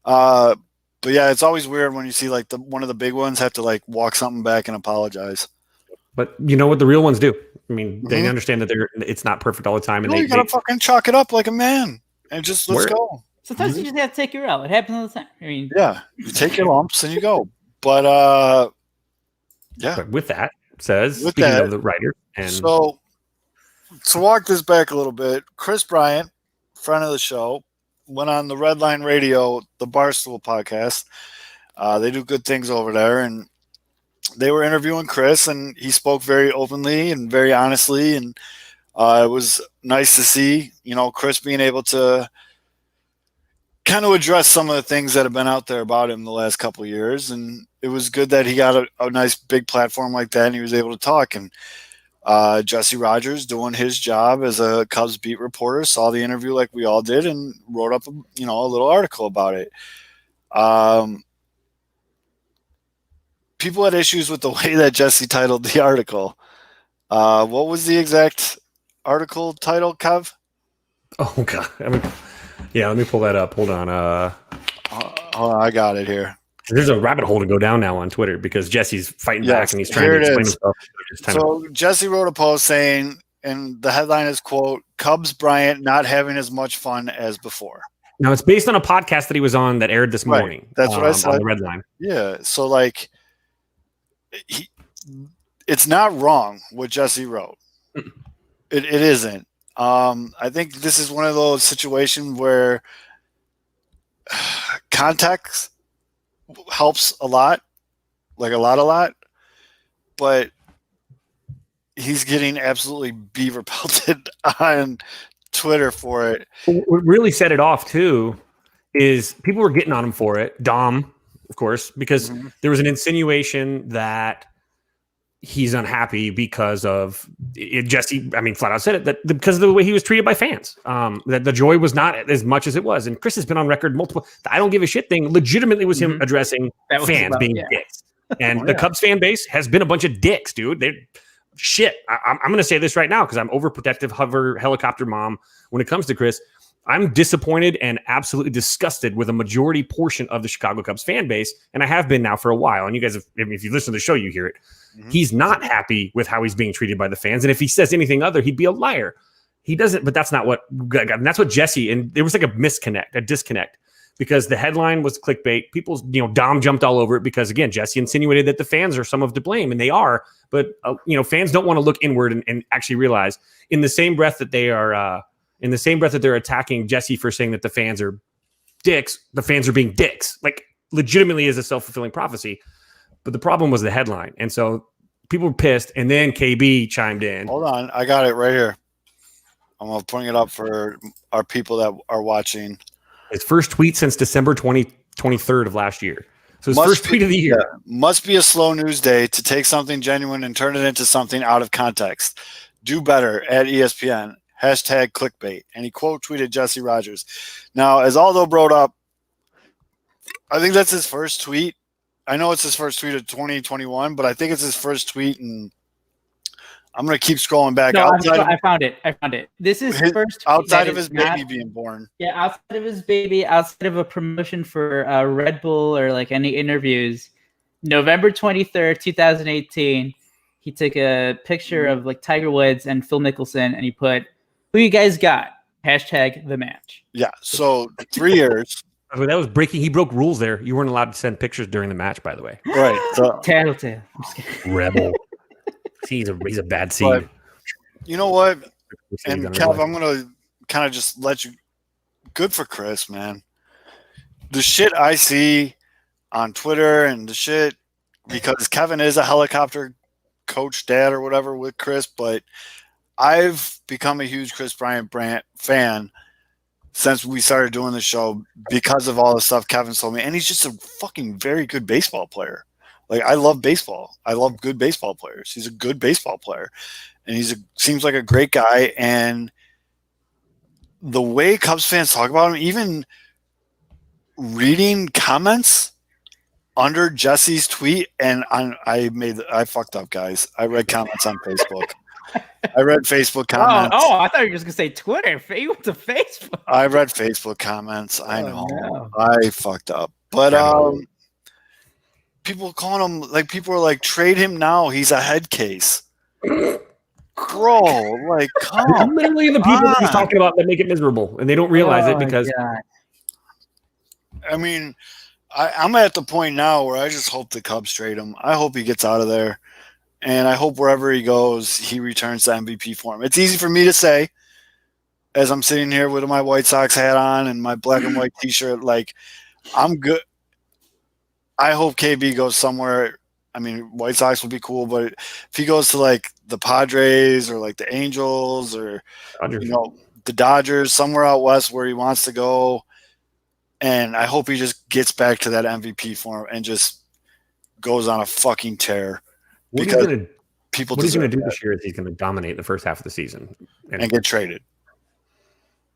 S2: But yeah, it's always weird when you see like one of the big ones have to like walk something back and apologize.
S1: But you know what the real ones do? I mean, they understand that it's not perfect all the time, and
S2: you gotta fucking chalk it up like a man and just let's go.
S4: Sometimes you just have to take your L. It happens all the time. I mean,
S2: yeah, you take your lumps and you go. But yeah.
S1: But with that speaking of the writer, and
S2: so to walk this back a little bit, Kris Bryant, friend of the show, went on the Red Line Radio, the Barstool podcast. They do good things over there, and they were interviewing Kris, and he spoke very openly and very honestly, and it was nice to see, Kris being able to kind of address some of the things that have been out there about him the last couple of years, and it was good that he got a nice big platform like that, and he was able to talk. And Jesse Rogers, doing his job as a Cubs beat reporter, saw the interview like we all did and wrote up a little article about it. People had issues with the way that Jesse titled the article. What was the exact article title, Kev?
S1: Oh God, let me pull that up. Hold on.
S2: Hold on, I got it here.
S1: There's a rabbit hole to go down now on Twitter because Jesse's fighting back and he's trying to explain himself.
S2: So Jesse wrote a post saying, and the headline is, quote, Cubs Bryant not having as much fun as before.
S1: Now, it's based on a podcast that he was on that aired this morning.
S2: That's what I said.
S1: On the Red Line.
S2: Yeah. So, like, it's not wrong what Jesse wrote. It isn't. I think this is one of those situations where context helps a lot, like a lot, but he's getting absolutely beaver pelted on Twitter for it.
S1: What really set it off too is people were getting on him for it. Dom, of course, because there was an insinuation that he's unhappy because of it. Jesse, flat out said it, that because of the way he was treated by fans, that the joy was not as much as it was. And Kris has been on record multiple. The I don't give a shit thing legitimately was him addressing fans being dicks. And the Cubs fan base has been a bunch of dicks, dude. They're shit. I'm going to say this right now because I'm overprotective hover helicopter mom when it comes to Kris. I'm disappointed and absolutely disgusted with a majority portion of the Chicago Cubs fan base. And I have been now for a while. And you guys, if you listen to the show, you hear it. He's not happy with how he's being treated by the fans. And if he says anything other, he'd be a liar. He doesn't, but that's not what, and that's what Jesse, and there was like a disconnect because the headline was clickbait. People's, Dom jumped all over it because again, Jesse insinuated that the fans are some of the blame, and they are, but fans don't want to look inward and actually realize in the same breath that they are, in the same breath that they're attacking Jesse for saying that the fans are dicks, the fans are being dicks, like legitimately is a self-fulfilling prophecy. But the problem was the headline. And so people were pissed. And then KB chimed in.
S2: Hold on. I got it right here. I'm going to bring it up for our people that are watching.
S1: His first tweet since December 23rd of last year. So his first tweet of the year.
S2: Yeah, must be a slow news day to take something genuine and turn it into something out of context. Do better at ESPN. Hashtag clickbait. And he quote tweeted Jesse Rogers. Now, as Aldo brought up, I think that's his first tweet. I know it's his first tweet of 2021, but I think it's his first tweet, and I'm going to keep scrolling back.
S4: No, I found it. This is his first tweet
S2: outside of his baby being born.
S4: Yeah, outside of his baby, outside of a promotion for Red Bull or like any interviews. November 23rd, 2018. He took a picture of like Tiger Woods and Phil Mickelson, and he put, "Who you guys got?" Hashtag the match.
S2: Yeah. So 3 years.
S1: That was breaking. He broke rules there. You weren't allowed to send pictures during the match, by the way.
S2: Right. So,
S4: Tattletale. I'm just kidding.
S1: Rebel. he's a bad seed.
S2: but you know what? And
S1: Kev,
S2: Kev, I'm gonna kind of just let you. Good for Kris, man. The shit I see on Twitter and the shit, because Kevin is a helicopter coach dad or whatever with Kris, but I've become a huge Kris Bryant fan since we started doing the show because of all the stuff Kevin told me. And he's just a fucking very good baseball player. Like, I love baseball. I love good baseball players. He's a good baseball player. And seems like a great guy. And the way Cubs fans talk about him, even reading comments under Jesse's tweet, and I fucked up, guys. I read comments on Facebook. I read Facebook comments.
S4: Oh, I thought you were just gonna say Twitter. You went to Facebook.
S2: I read Facebook comments. I know.
S4: No.
S2: I fucked up. But people calling him, like, people are like, trade him now. He's a head case. Bro, like, come
S1: literally the people that he's talking about that make it miserable, and they don't realize it because
S2: I mean, I'm at the point now where I just hope the Cubs trade him. I hope he gets out of there. And I hope wherever he goes, he returns to MVP form. It's easy for me to say as I'm sitting here with my White Sox hat on and my black and white T-shirt. Like, I'm good. I hope KB goes somewhere. I mean, White Sox would be cool, but if he goes to, like, the Padres or, like, the Angels or, the Dodgers, somewhere out west where he wants to go, and I hope he just gets back to that MVP form and just goes on a fucking tear.
S1: What he's going to do this year is he's going to dominate the first half of the season
S2: and get traded.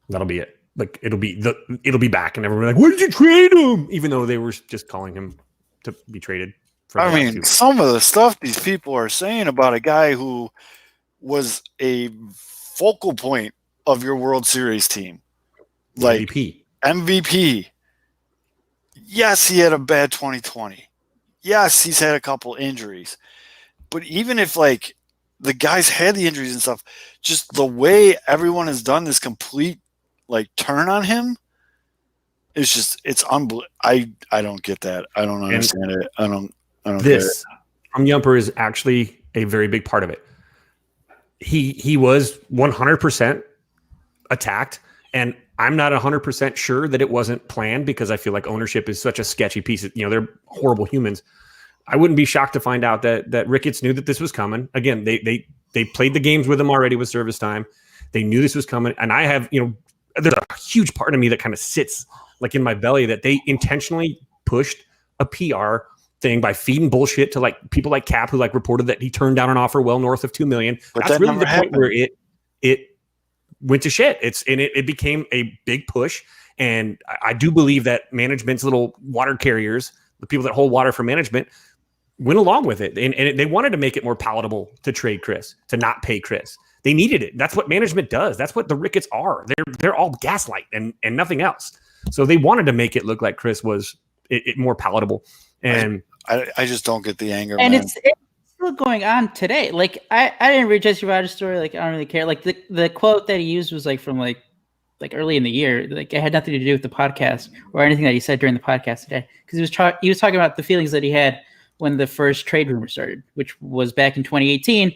S1: That'll be it. Like, it'll be back, and everyone will be like, "Why did you trade him?" Even though they were just calling him to be traded.
S2: I mean, some of the stuff these people are saying about a guy who was a focal point of your World Series team, like MVP. Yes, he had a bad 2020. Yes, he's had a couple injuries. But even if, like, the guys had the injuries and stuff, just the way everyone has done this complete, like, turn on him, it's unbelievable. I don't get that. I don't understand it. I don't get it.
S1: From Yumper is actually a very big part of it. He was 100% attacked, and I'm not 100% sure that it wasn't planned, because I feel like ownership is such a sketchy piece of, they're horrible humans. I wouldn't be shocked to find out that Ricketts knew that this was coming. Again, they played the games with him already with service time. They knew this was coming. And I have, there's a huge part of me that kind of sits like in my belly that they intentionally pushed a PR thing by feeding bullshit to, like, people like Cap, who, like, reported that he turned down an offer well north of $2 million.
S2: But
S1: that's really the
S2: happened.
S1: point where it went to shit. It became a big push. And I do believe that management's little water carriers, the people that hold water for management, went along with it. And they wanted to make it more palatable to trade Kris, to not pay Kris. They needed it. That's what management does. That's what the Ricketts are. They're all gaslight and nothing else. So they wanted to make it look like Kris was it more palatable. And
S2: I just don't get the anger.
S4: And
S2: man.
S4: it's still going on today. Like, I didn't read Jesse Rogers' story. Like, I don't really care. Like, the quote that he used was like from like early in the year. Like, it had nothing to do with the podcast or anything that he said during the podcast today. Because he was talking about the feelings that he had when the first trade rumor started, which was back in 2018.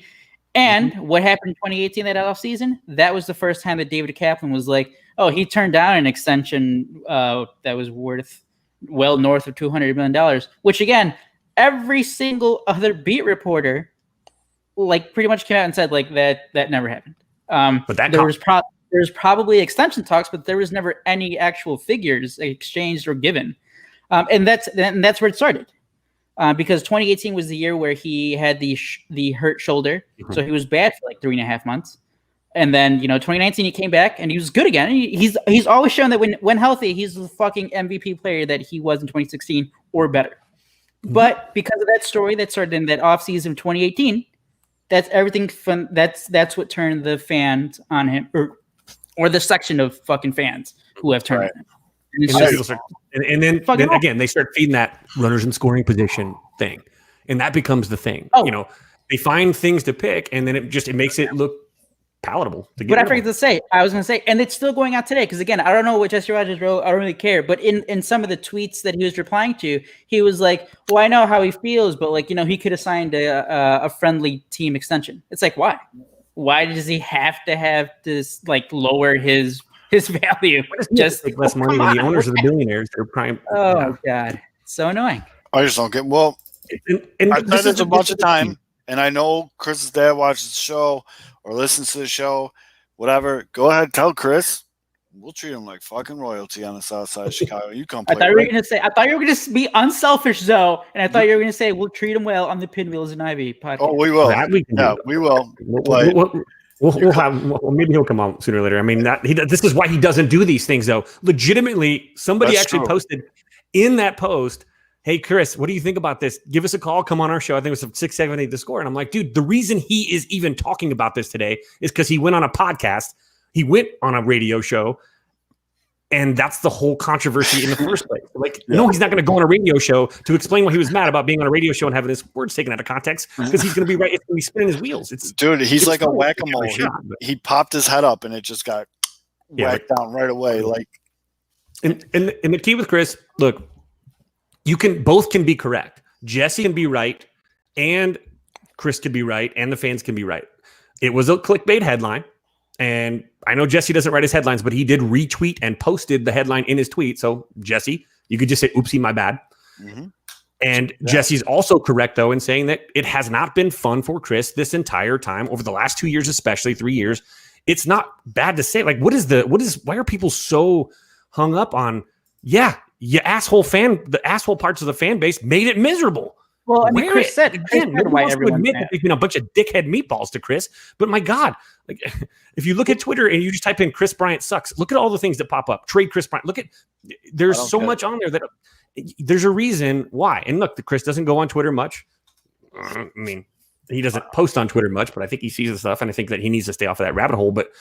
S4: And what happened in 2018, that offseason? That was the first time that David Kaplan was like, oh, he turned down an extension that was worth well north of $200 million, which, again, every single other beat reporter, like, pretty much came out and said, like, that never happened.
S1: But that
S4: there was probably extension talks, but there was never any actual figures exchanged or given. And that's where it started. Because 2018 was the year where he had the hurt shoulder, so he was bad for like 3.5 months, and then 2019 he came back and he was good again. He's always shown that when healthy, he's the fucking MVP player that he was in 2016 or better. But because of that story that started in that offseason of 2018, that's everything from that's what turned the fans on him, or the section of fucking fans who have turned on him.
S1: And then people start, and then again, they start feeding that runners in scoring position thing, and that becomes the thing.
S4: Oh.
S1: You know, they find things to pick, and then it makes it look palatable to get.
S4: But I forgot to say, I was going to say, and it's still going out today because again, I don't know what Jesse Rogers wrote. I don't really care. But in some of the tweets that he was replying to, he was like, "Well, I know how he feels, but like he could have signed a friendly team extension." It's like, why? Why does he have to like lower his value?
S1: Just take less money than the owners of the billionaires that are prime.
S4: Oh God, so annoying.
S2: I just don't get. Well,
S1: and
S2: I've said this a bunch of time, and I know Chris's dad watches the show or listens to the show. Whatever, go ahead, tell Kris. We'll treat him like fucking royalty on the south side of Chicago. You come play.
S4: I thought you were going to say. I thought you were going to be unselfish, though, and I thought you were going to say we'll treat him well on the Pinwheels and Ivy podcast.
S2: Oh, we will. We will.
S1: We'll have. Well, maybe he'll come on sooner or later. I mean, this is why he doesn't do these things, though. Legitimately, somebody actually posted in that post, "Hey, Kris, what do you think about this? Give us a call. Come on our show." I think it was 678 The Score. And I'm like, dude, the reason he is even talking about this today is because he went on a podcast. He went on a radio show. And that's the whole controversy in the first place. Like, no, he's not going to go on a radio show to explain why he was mad about being on a radio show and having his words taken out of context because he's going to be right. It's going to be spinning his wheels. He's
S2: like a whack-a-mole. He popped his head up and it just got whacked down right away. Like,
S1: and the key with Kris, look, both can be correct. Jesse can be right, and Kris can be right, and the fans can be right. It was a clickbait headline. And I know Jesse doesn't write his headlines, but he did retweet and posted the headline in his tweet. So, Jesse, you could just say, oopsie, my bad. Mm-hmm. And Jesse's also correct, though, in saying that it has not been fun for Kris this entire time, over the last 2 years, especially 3 years. It's not bad to say. Like, why are people so hung up on, the asshole parts of the fan base made it miserable.
S4: Well, I mean, Kris said again,
S1: why everyone admit that they've been a bunch of dickhead meatballs to Kris. But my God, like if you look at Twitter and you just type in Kris Bryant sucks, look at all the things that pop up. Trade Kris Bryant. There's so much on there that there's a reason why. And look, Kris doesn't go on Twitter much. I mean, he doesn't post on Twitter much, but I think he sees the stuff, and I think that he needs to stay off of that rabbit hole. But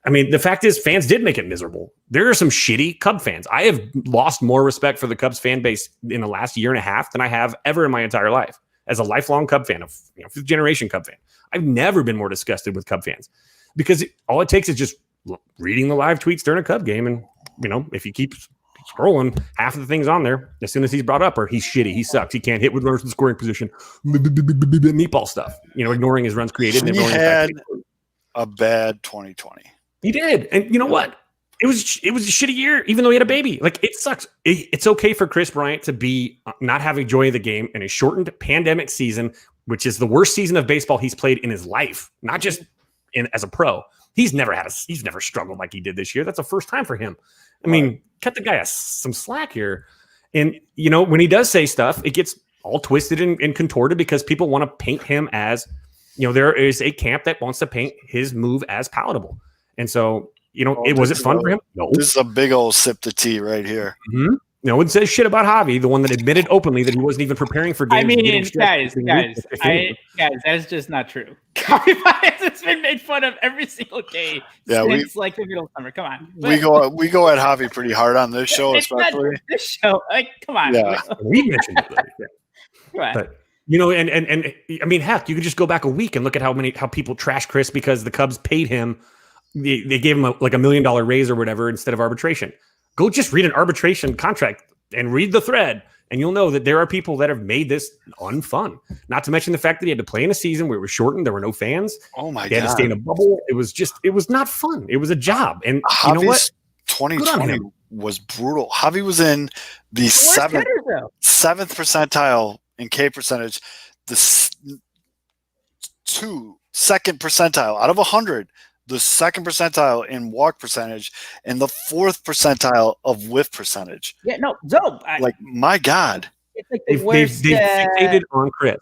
S1: I mean, the fact is, fans did make it miserable. There are some shitty Cub fans. I have lost more respect for the Cubs fan base in the last year and a half than I have ever in my entire life. As a lifelong Cub fan, fifth generation Cub fan, I've never been more disgusted with Cub fans because all it takes is just reading the live tweets during a Cub game, and if you keep scrolling, half of the things on there, as soon as he's brought up, are he's shitty, he sucks, he can't hit with runners in scoring position, meatball stuff. Ignoring his runs created.
S2: He had a bad 2020.
S1: He did. And you know what? It was a shitty year, even though he had a baby. Like, it sucks. It's okay for Kris Bryant to be not having joy of the game in a shortened pandemic season, which is the worst season of baseball he's played in his life, not just as a pro. He's never struggled like he did this year. That's the first time for him. I mean, cut the guy some slack here. And, when he does say stuff, it gets all twisted and contorted because people want to paint him as, there is a camp that wants to paint his move as palatable. And so, was it fun for him? No.
S2: This is a big old sip to tea right here.
S1: Mm-hmm. No one says shit about Javi, the one that admitted openly that he wasn't even preparing for games.
S4: I mean, guys, that is just not true. Javi Baez has been made fun of every single day since the middle of summer. Come on.
S2: We go at Javi pretty hard on this show, especially.
S4: This show, come on.
S1: Yeah, we mentioned it. Yeah. But and I mean, heck, you could just go back a week and look at how people trash Kris because the Cubs paid him. They gave him a $1 million raise or whatever instead of arbitration. Go just read an arbitration contract and read the thread, and you'll know that there are people that have made this unfun. Not to mention the fact that he had to play in a season where it was shortened. There were no fans.
S2: Oh my God.
S1: They had to stay in a bubble. It was not fun. It was a job. And
S2: Javi's,
S1: you know what?
S2: 2020 was brutal. Javi was in the seventh percentile in K percentage, the second percentile out of 100. The second percentile in walk percentage and the fourth percentile of whiff percentage.
S4: Yeah, no.
S2: My God.
S4: It's like the worst.
S1: They fixated on Kris.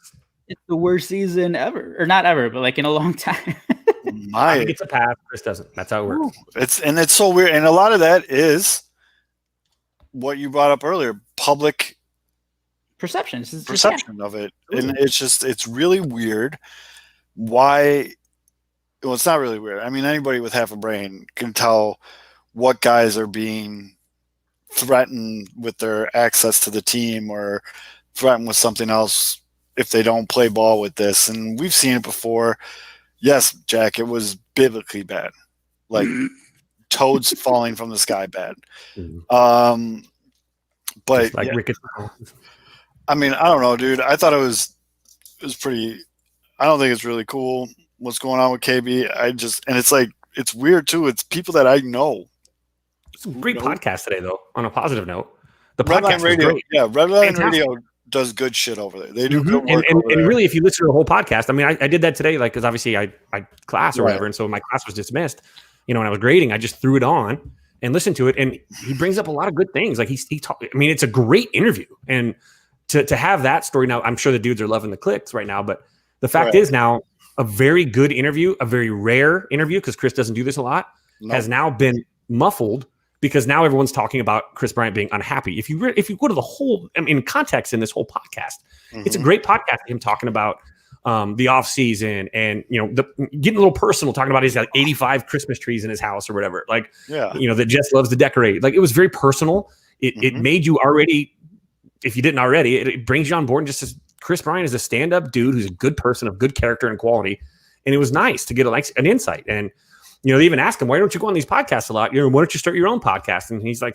S4: It's the worst season ever. Or not ever, but in a long time.
S1: I think it's a pass. Kris doesn't. That's how it works.
S2: It's so weird. And a lot of that is what you brought up earlier, public
S4: perception
S2: of it. And it's really weird why. Well, it's not really weird. I mean, anybody with half a brain can tell what guys are being threaten with their access to the team or threaten with something else if they don't play ball with this. And we've seen it before. Yes, Jack, it was biblically bad. Like toads falling from the sky bad. But
S1: Just like Ricketts.
S2: I mean, I don't know, dude. I thought it was pretty. I don't think it's really cool what's going on with KB. And it's like, it's weird too. It's people that I know.
S1: It's a great podcast today, though. On a positive note, the
S2: Red Line
S1: podcast
S2: Radio,
S1: was great.
S2: yeah, Red Line
S1: Fantastic.
S2: Radio does good shit over there. They do good work
S1: and
S2: over there.
S1: really, if you listen to the whole podcast, I mean, I did that today, like, because obviously I class or
S2: Right.
S1: whatever, and so my class was dismissed. You know, when I was grading, I just threw it on and listened to it, and he brings up a lot of good things. Like I mean, it's a great interview, and to have that story now, I'm sure the dudes are loving the clicks right now. But the fact
S2: Right.
S1: is now, a very good interview, a very rare interview, because Kris doesn't do this a lot, has now been muffled because now everyone's talking about Kris Bryant being unhappy. If you go to the whole, I mean, context in this whole podcast, it's a great podcast. Him talking about the off season and, you know, getting a little personal, talking about his like 85 Christmas trees in his house or whatever. Like, you know, that Jess loves to decorate. Like, it was very personal. It made you already, if you didn't already, it brings you on board and just says Kris Bryant is a stand-up dude who's a good person of good character and quality. And it was nice to get an insight. And, you know, they even asked him, why don't you go on these podcasts a lot? You know, why don't you start your own podcast? And he's like,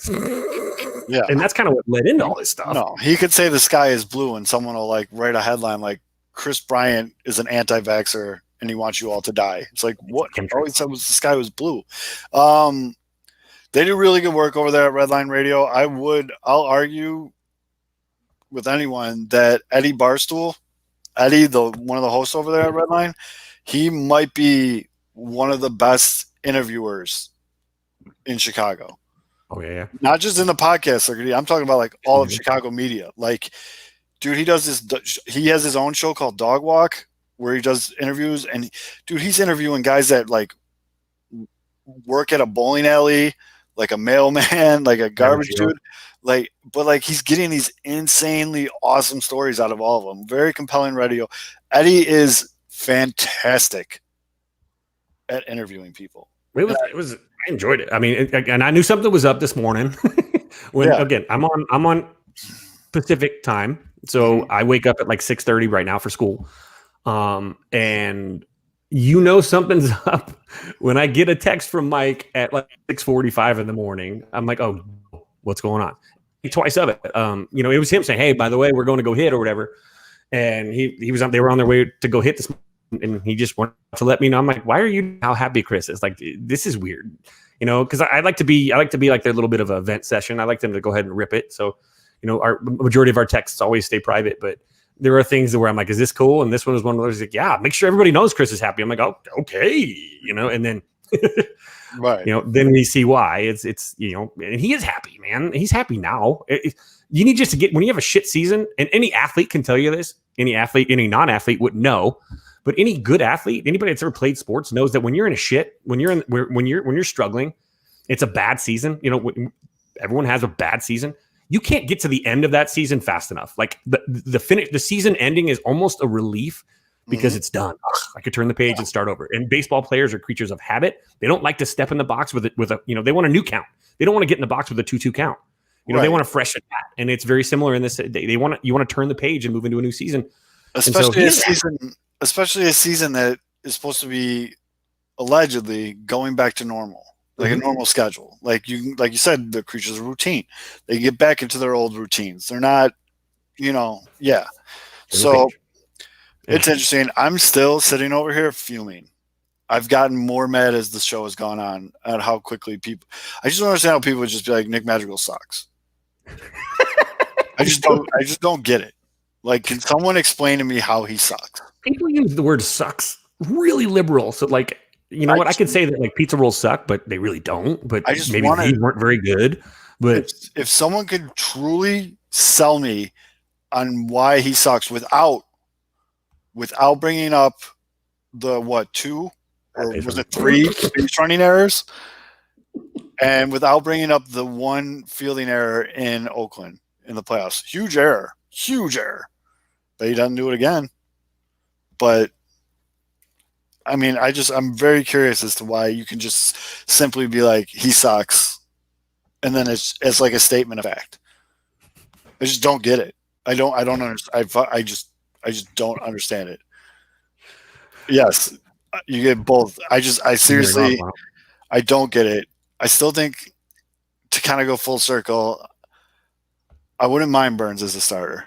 S1: yeah. And that's kind of what led into all this stuff.
S2: No, he could say the sky is blue and someone will like write a headline like Kris Bryant is an anti-vaxxer and he wants you all to die. It's like, what? All he said was the sky was blue. They do really good work over there at Red Line Radio. I'll argue with anyone that Eddie Barstool, one of the hosts over there at Red Line, he might be one of the best interviewers in Chicago.
S1: Oh yeah.
S2: Not just in the podcast circuit. I'm talking about like all of Chicago media. Like, dude, he has his own show called Dog Walk where he does interviews, and dude, he's interviewing guys that like work at a bowling alley, like a mailman, like a garbage dude. Like, but like he's getting these insanely awesome stories out of all of them. Very compelling radio. Eddie is fantastic at interviewing people.
S1: It was. I enjoyed it. I mean, and I knew something was up this morning. Again, I'm on Pacific time, so I wake up at like 6:30 right now for school. And you know something's up when I get a text from Mike at like 6:45 in the morning. I'm like, oh, what's going on? Twice of it. You know, it was him saying, hey, by the way, we're going to go hit or whatever. And they were on their way to go hit this, and he just wanted to let me know. I'm like, why are you how happy Kris is? Like, this is weird, you know, because I like to be like their little bit of a vent session. I like them to go ahead and rip it. So, you know, our majority of our texts always stay private, but there are things where I'm like, is this cool? And this one was one of those like, yeah, make sure everybody knows Kris is happy. I'm like, oh, okay, you know, and then
S2: right,
S1: you know, then we see why it's you know, and he is happy, man. He's happy now. You need just to get, when you have a shit season, and any athlete can tell you this, any non-athlete wouldn't know, but any good athlete, anybody that's ever played sports knows that when you're in a shit, when you're struggling, it's a bad season. You know, everyone has a bad season. You can't get to the end of that season fast enough. Like the season ending is almost a relief because it's done. I could turn the page and start over. And baseball players are creatures of habit. They don't like to step in the box with a, you know, they want a new count. They don't want to get in the box with a 2-2 count. You know, they want to freshen that. And it's very similar in this. You want to turn the page and move into a new season.
S2: Especially a season that is supposed to be allegedly going back to normal, like a normal schedule. Like you said, the creatures of routine. They get back into their old routines. They're not, you know, So it's interesting. I'm still sitting over here fuming. I've gotten more mad as the show has gone on at how quickly people. I just don't understand how people would just be like, Nick Madrigal sucks. I just don't get it. Like, can someone explain to me how he sucks?
S1: People use the word sucks really liberal. So, like, you know what? I could say that like pizza rolls suck, but they really don't. But maybe they weren't very good. But
S2: if someone could truly sell me on why he sucks without bringing up the 2 or was it 3 base running errors, and without bringing up the 1 fielding error in Oakland in the playoffs, huge error. But he doesn't do it again. But I mean, I'm very curious as to why you can just simply be like, he sucks, and then it's like a statement of fact. I just don't get it. I don't understand. I just don't understand it. Yes, you get both. I seriously, I don't get it. I still think, to kind of go full circle, I wouldn't mind Burns as a starter.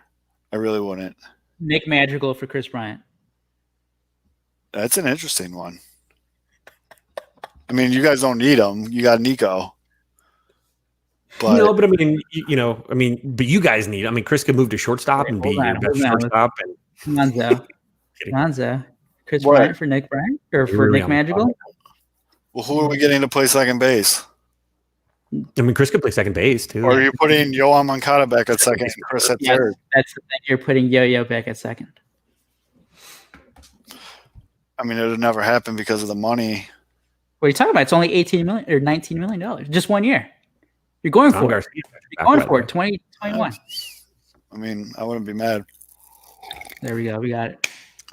S2: I really wouldn't.
S4: Nick Madrigal for Kris Bryant.
S2: That's an interesting one. I mean, you guys don't need him. You got Nico. But,
S1: no, but I mean, but you guys need. I mean, Kris could move to shortstop and be your best shortstop.
S4: Lonzo. Kris Bryant for Nick Bryant or for Nick Madrigal?
S2: Well, who are we getting to play second base?
S1: I mean, Kris could play second base too.
S2: Or are you putting Yohan Moncada back at second and Kris at third?
S4: That's the thing. You're putting Yo-Yo back at second.
S2: I mean, it would never happen because of the money.
S4: What are you talking about? It's only $18 million or $19 million. Just 1 year. You're going for it. You're going for it. 2021.
S2: I mean, I wouldn't be mad.
S4: There we go. We got it.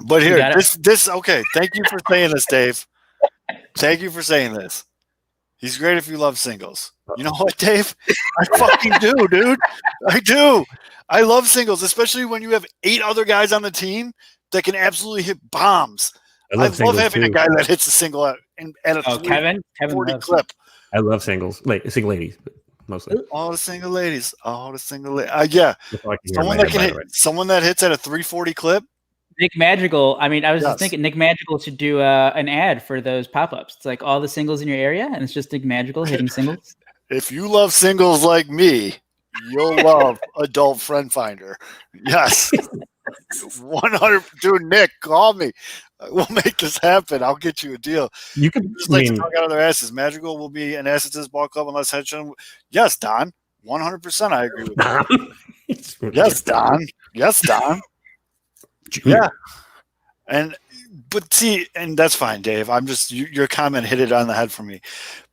S2: But here, this okay. Thank you for saying this, Dave. Thank you for saying this. He's great if you love singles. You know what, Dave? I fucking do, dude. I do. I love singles, especially when you have 8 other guys on the team that can absolutely hit bombs. I love having a guy that hits a single at a
S4: Kevin
S2: 40 clip.
S1: I love singles, single ladies, mostly.
S2: All the single ladies. Yeah. Someone that hits at a 340 clip.
S4: Nick Madrigal. I mean, I was just thinking Nick Madrigal should do an ad for those pop-ups. It's like all the singles in your area, and it's just Nick Madrigal hitting singles.
S2: If you love singles like me, you'll love Adult Friend Finder. Yes. 100. Dude, Nick, call me. We'll make this happen. I'll get you a deal.
S1: You could
S2: just like talk out of their asses. Madrigal will be an asset to this ball club unless Hedgehog. Yes, Don. 100%. I agree with you. Yes, Don. Yes, Don. Yeah. But see, and that's fine, Dave. I'm just your comment hit it on the head for me.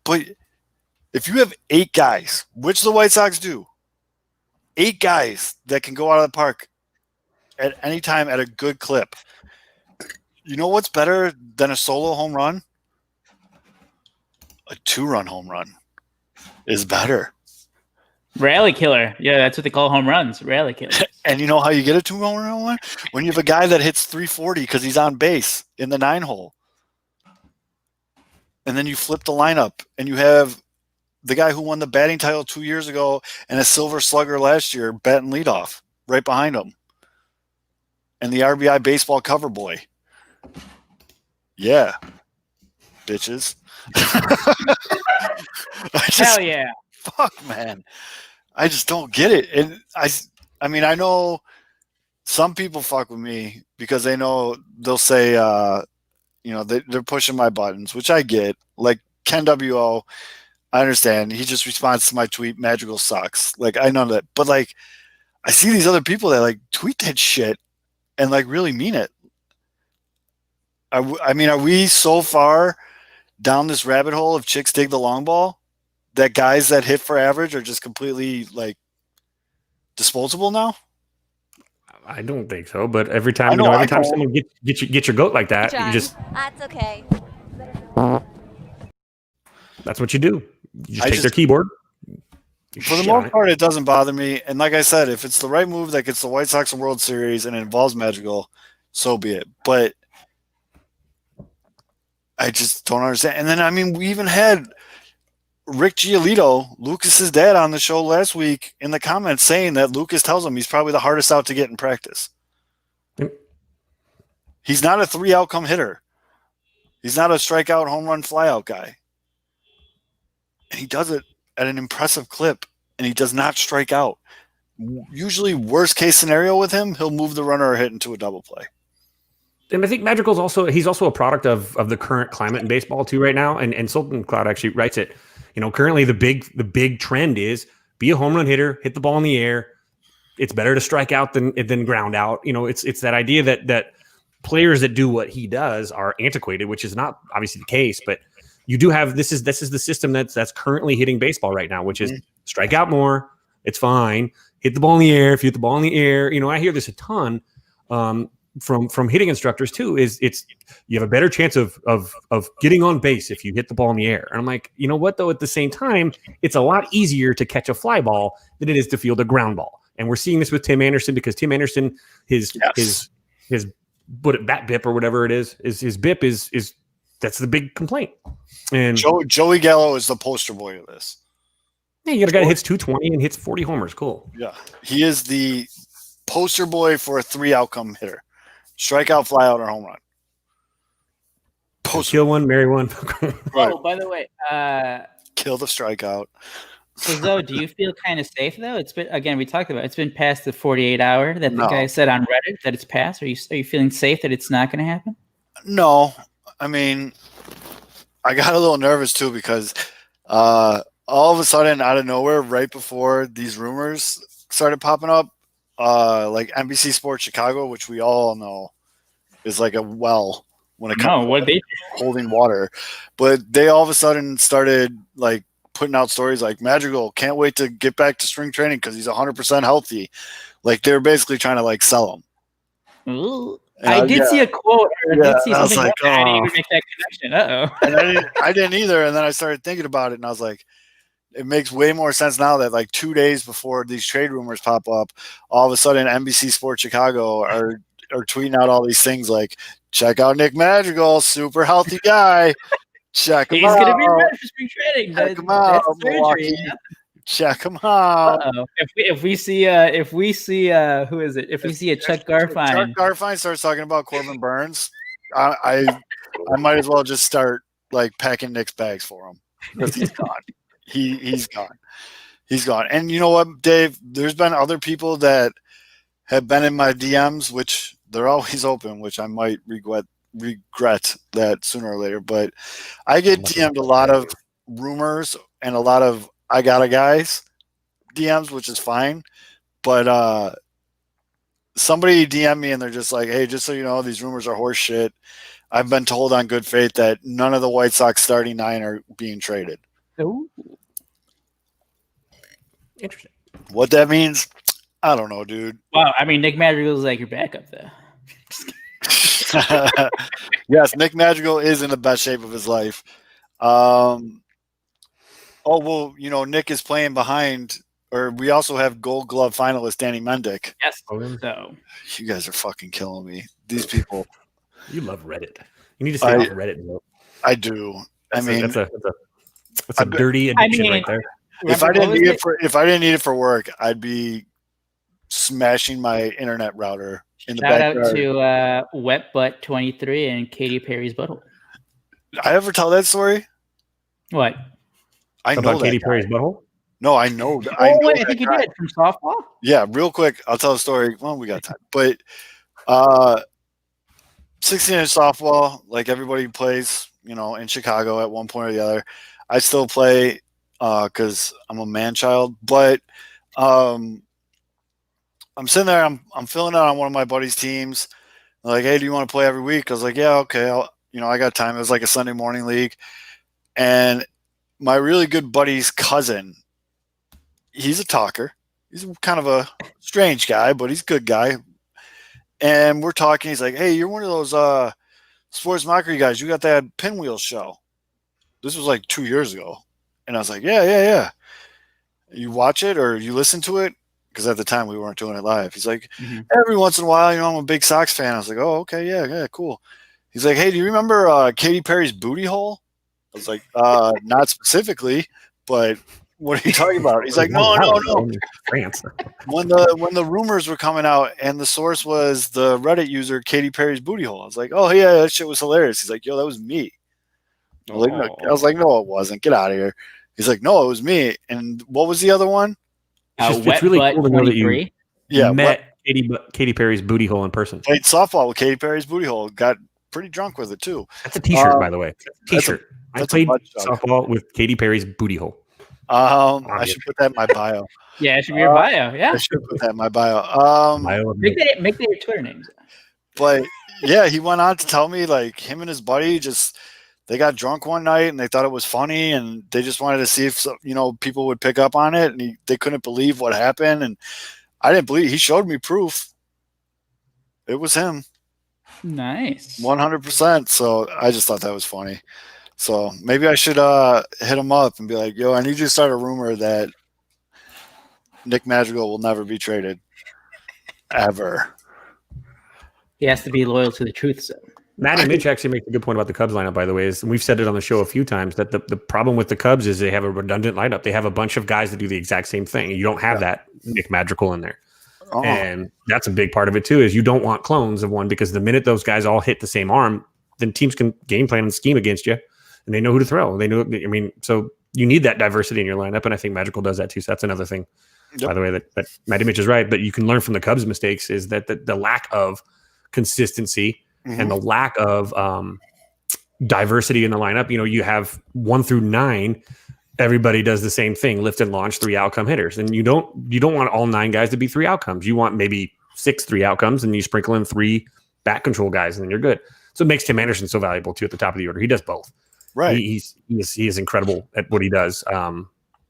S2: But if you have 8 guys, which the White Sox do, 8 guys that can go out of the park at any time at a good clip. You know what's better than a solo home run? A 2-run home run is better.
S4: Rally killer. Yeah, that's what they call home runs. Rally killer.
S2: And you know how you get a 2-run home run? When you have a guy that hits 340 because he's on base in the 9-hole. And then you flip the lineup and you have the guy who won the batting title 2 years ago and a Silver Slugger last year batting leadoff right behind him. And the RBI baseball cover boy. Yeah. Bitches.
S4: Hell yeah.
S2: Fuck, man. I just don't get it. And I mean, I know some people fuck with me because they know they'll say, they're pushing my buttons, which I get. Like Ken W.O., I understand. He just responds to my tweet, Madrigal sucks. Like, I know that. But, like, I see these other people that, like, tweet that shit and, like, really mean it. I mean, are we so far down this rabbit hole of chicks dig the long ball that guys that hit for average are just completely, like, disposable now?
S1: I don't think so, but every time someone get your goat like that, you just
S6: that's okay.
S1: That's what you do. You just take their keyboard.
S2: For the most part, it doesn't bother me. And like I said, if it's the right move that gets the White Sox a World Series and it involves Madrigal, so be it. But I just don't understand. And then, I mean, we even had Rick Giolito, Lucas's dad, on the show last week in the comments saying that Lucas tells him he's probably the hardest out to get in practice.
S1: Yep.
S2: He's not a 3-outcome hitter. He's not a strikeout, home run, flyout guy. And he does it at an impressive clip, and he does not strike out. Usually, worst case scenario with him, he'll move the runner or hit into a double play.
S1: And I think Madrigal's he's also a product of the current climate in baseball too right now. And Sultan Cloud actually writes it. You know, currently the big trend is be a home run hitter, hit the ball in the air. It's better to strike out than ground out. You know, it's that idea that players that do what he does are antiquated, which is not obviously the case, but you do have this is the system that's currently hitting baseball right now, which is strike out more. It's fine. Hit the ball in the air. If you hit the ball in the air, you know, I hear this a ton. from hitting instructors too is you have a better chance of getting on base if you hit the ball in the air. And I'm like, you know what though? At the same time, it's a lot easier to catch a fly ball than it is to field a ground ball. And we're seeing this with Tim Anderson because Tim Anderson his bat BIP or whatever it is his BIP is that's the big complaint. And
S2: Joey Gallo is the poster boy of this.
S1: Yeah, you got a guy that hits 220 and hits 40 homers. Cool.
S2: Yeah, he is the poster boy for a 3-outcome hitter: strikeout, fly out, or home run.
S1: Kill one, marry one.
S2: Right.
S4: Oh, by the way,
S2: Kill the strikeout.
S4: so Zoe, do you feel kind of safe though? It's been, again, we talked about it. It's been past the 48 hour that the guy said on Reddit that it's passed. Are you feeling safe that it's not going to happen?
S2: No, I mean, I got a little nervous too because all of a sudden, out of nowhere, right before these rumors started popping up, like NBC Sports Chicago, which we all know is like a well when it comes to holding water, but they all of a sudden started like putting out stories like Madrigal can't wait to get back to spring training because he's 100% healthy. Like they're basically trying to like sell him.
S4: Ooh. I did see a quote. I did see something
S2: like,
S4: I didn't even make that connection.
S2: And I didn't either. And then I started thinking about it, and I was like, it makes way more sense now that like 2 days before these trade rumors pop up, all of a sudden NBC Sports Chicago are tweeting out all these things like, check out Nick Madrigal, super healthy guy. Check him out.
S4: He's going to be ready for spring training.
S2: Check him out, Milwaukee. Check him out.
S4: If we see who is it? If we see a Chuck Garfien.
S2: Chuck Garfien starts talking about Corbin Burns, I might as well just start like packing Nick's bags for him because he's gone. He's gone. He's gone. And you know what, Dave? There's been other people that have been in my DMs, which they're always open, which I might regret that sooner or later. But I get DM'd a lot of rumors and a lot of I got a guys DMs, which is fine. But somebody DM me and they're just like, hey, just so you know, these rumors are horse shit. I've been told on good faith that none of the White Sox starting 9 are being traded.
S4: Ooh.
S1: Interesting.
S2: What that means, I don't know, dude.
S4: Well, I mean, Nick Madrigal is like your backup, though.
S2: Yes, Nick Madrigal is in the best shape of his life. Oh, well, you know, Nick is playing behind, or we also have Gold Glove finalist Danny Mendick.
S4: Yes. So
S2: you guys are fucking killing me. These people.
S1: You love Reddit. You need to stay off Reddit. Bro.
S2: I do. That's
S1: a dirty addiction right there.
S2: If I didn't need it for work, I'd be smashing my internet router in the backyard.
S4: Shout out to Wet Butt 23 and Katy Perry's butthole.
S2: I ever tell that story?
S4: What?
S2: I know
S1: about
S2: that
S1: Katy
S2: guy.
S1: Perry's butthole.
S2: No, I know.
S4: I think you did from softball.
S2: Yeah, real quick, I'll tell a story. Well, we got time, but 16-inch softball, like everybody plays, you know, in Chicago at one point or the other. I still play because I'm a man child, but I'm sitting there, I'm filling out on one of my buddies' teams. They're like, hey, do you want to play every week? I was like, yeah, okay. I got time. It was like a Sunday morning league. And my really good buddy's cousin, he's a talker. He's kind of a strange guy, but he's a good guy. And we're talking. He's like, hey, you're one of those sports mockery guys. You got that Pinwheel show. This was like 2 years ago. And I was like, yeah. You watch it or you listen to it? Because at the time we weren't doing it live. He's like, every once in a while, you know, I'm a big Sox fan. I was like, oh, okay, yeah, cool. He's like, hey, do you remember Katy Perry's booty hole? I was like, not specifically, but what are you talking about? He's like, no.
S1: France.
S2: When the rumors were coming out and the source was the Reddit user Katy Perry's booty hole, I was like, oh yeah, that shit was hilarious. He's like, yo, that was me. I was like, no, it wasn't. Get out of here. He's like, no, it was me. And what was the other one?
S1: It's really cool to know that you met Katy Perry's booty hole in person.
S2: Played softball with Katy Perry's booty hole. Got pretty drunk with it too.
S1: That's a T-shirt, by the way. T-shirt. I played softball with Katy Perry's booty hole.
S2: I should put that in my bio.
S4: Yeah, it should be your bio. Yeah,
S2: I should put that in my bio.
S4: Make that your Twitter names.
S2: But yeah, he went on to tell me like him and his buddy they got drunk one night and they thought it was funny and they just wanted to see if people would pick up on it and they couldn't believe what happened and I didn't believe. He showed me proof. It was him.
S4: Nice.
S2: 100%. So I just thought that was funny. So maybe I should hit him up and be like, yo, I need you to start a rumor that Nick Madrigal will never be traded. Ever.
S4: He has to be loyal to the truth zone.
S1: Matt and Mitch actually make a good point about the Cubs lineup, by the way. And we've said it on the show a few times that the problem with the Cubs is they have a redundant lineup. They have a bunch of guys that do the exact same thing. You don't have that Nick Madrigal in there.
S2: Oh.
S1: And that's a big part of it, too, is you don't want clones of one because the minute those guys all hit the same arm, then teams can game plan and scheme against you, and they know who to throw. They know. I mean, so you need that diversity in your lineup, and I think Madrigal does that, too. So that's another thing, by the way, that Matty Mitch is right. But you can learn from the Cubs' mistakes is that the lack of consistency and the lack of diversity in the lineup. You know, you have 1 through 9. Everybody does the same thing: lift and launch, 3 outcome hitters. And you don't want all 9 guys to be 3 outcomes. You want maybe 6 3 outcomes, and you sprinkle in 3 bat control guys, and then you're good. So it makes Tim Anderson so valuable too at the top of the order. He does both.
S2: Right.
S1: He is incredible at what he does.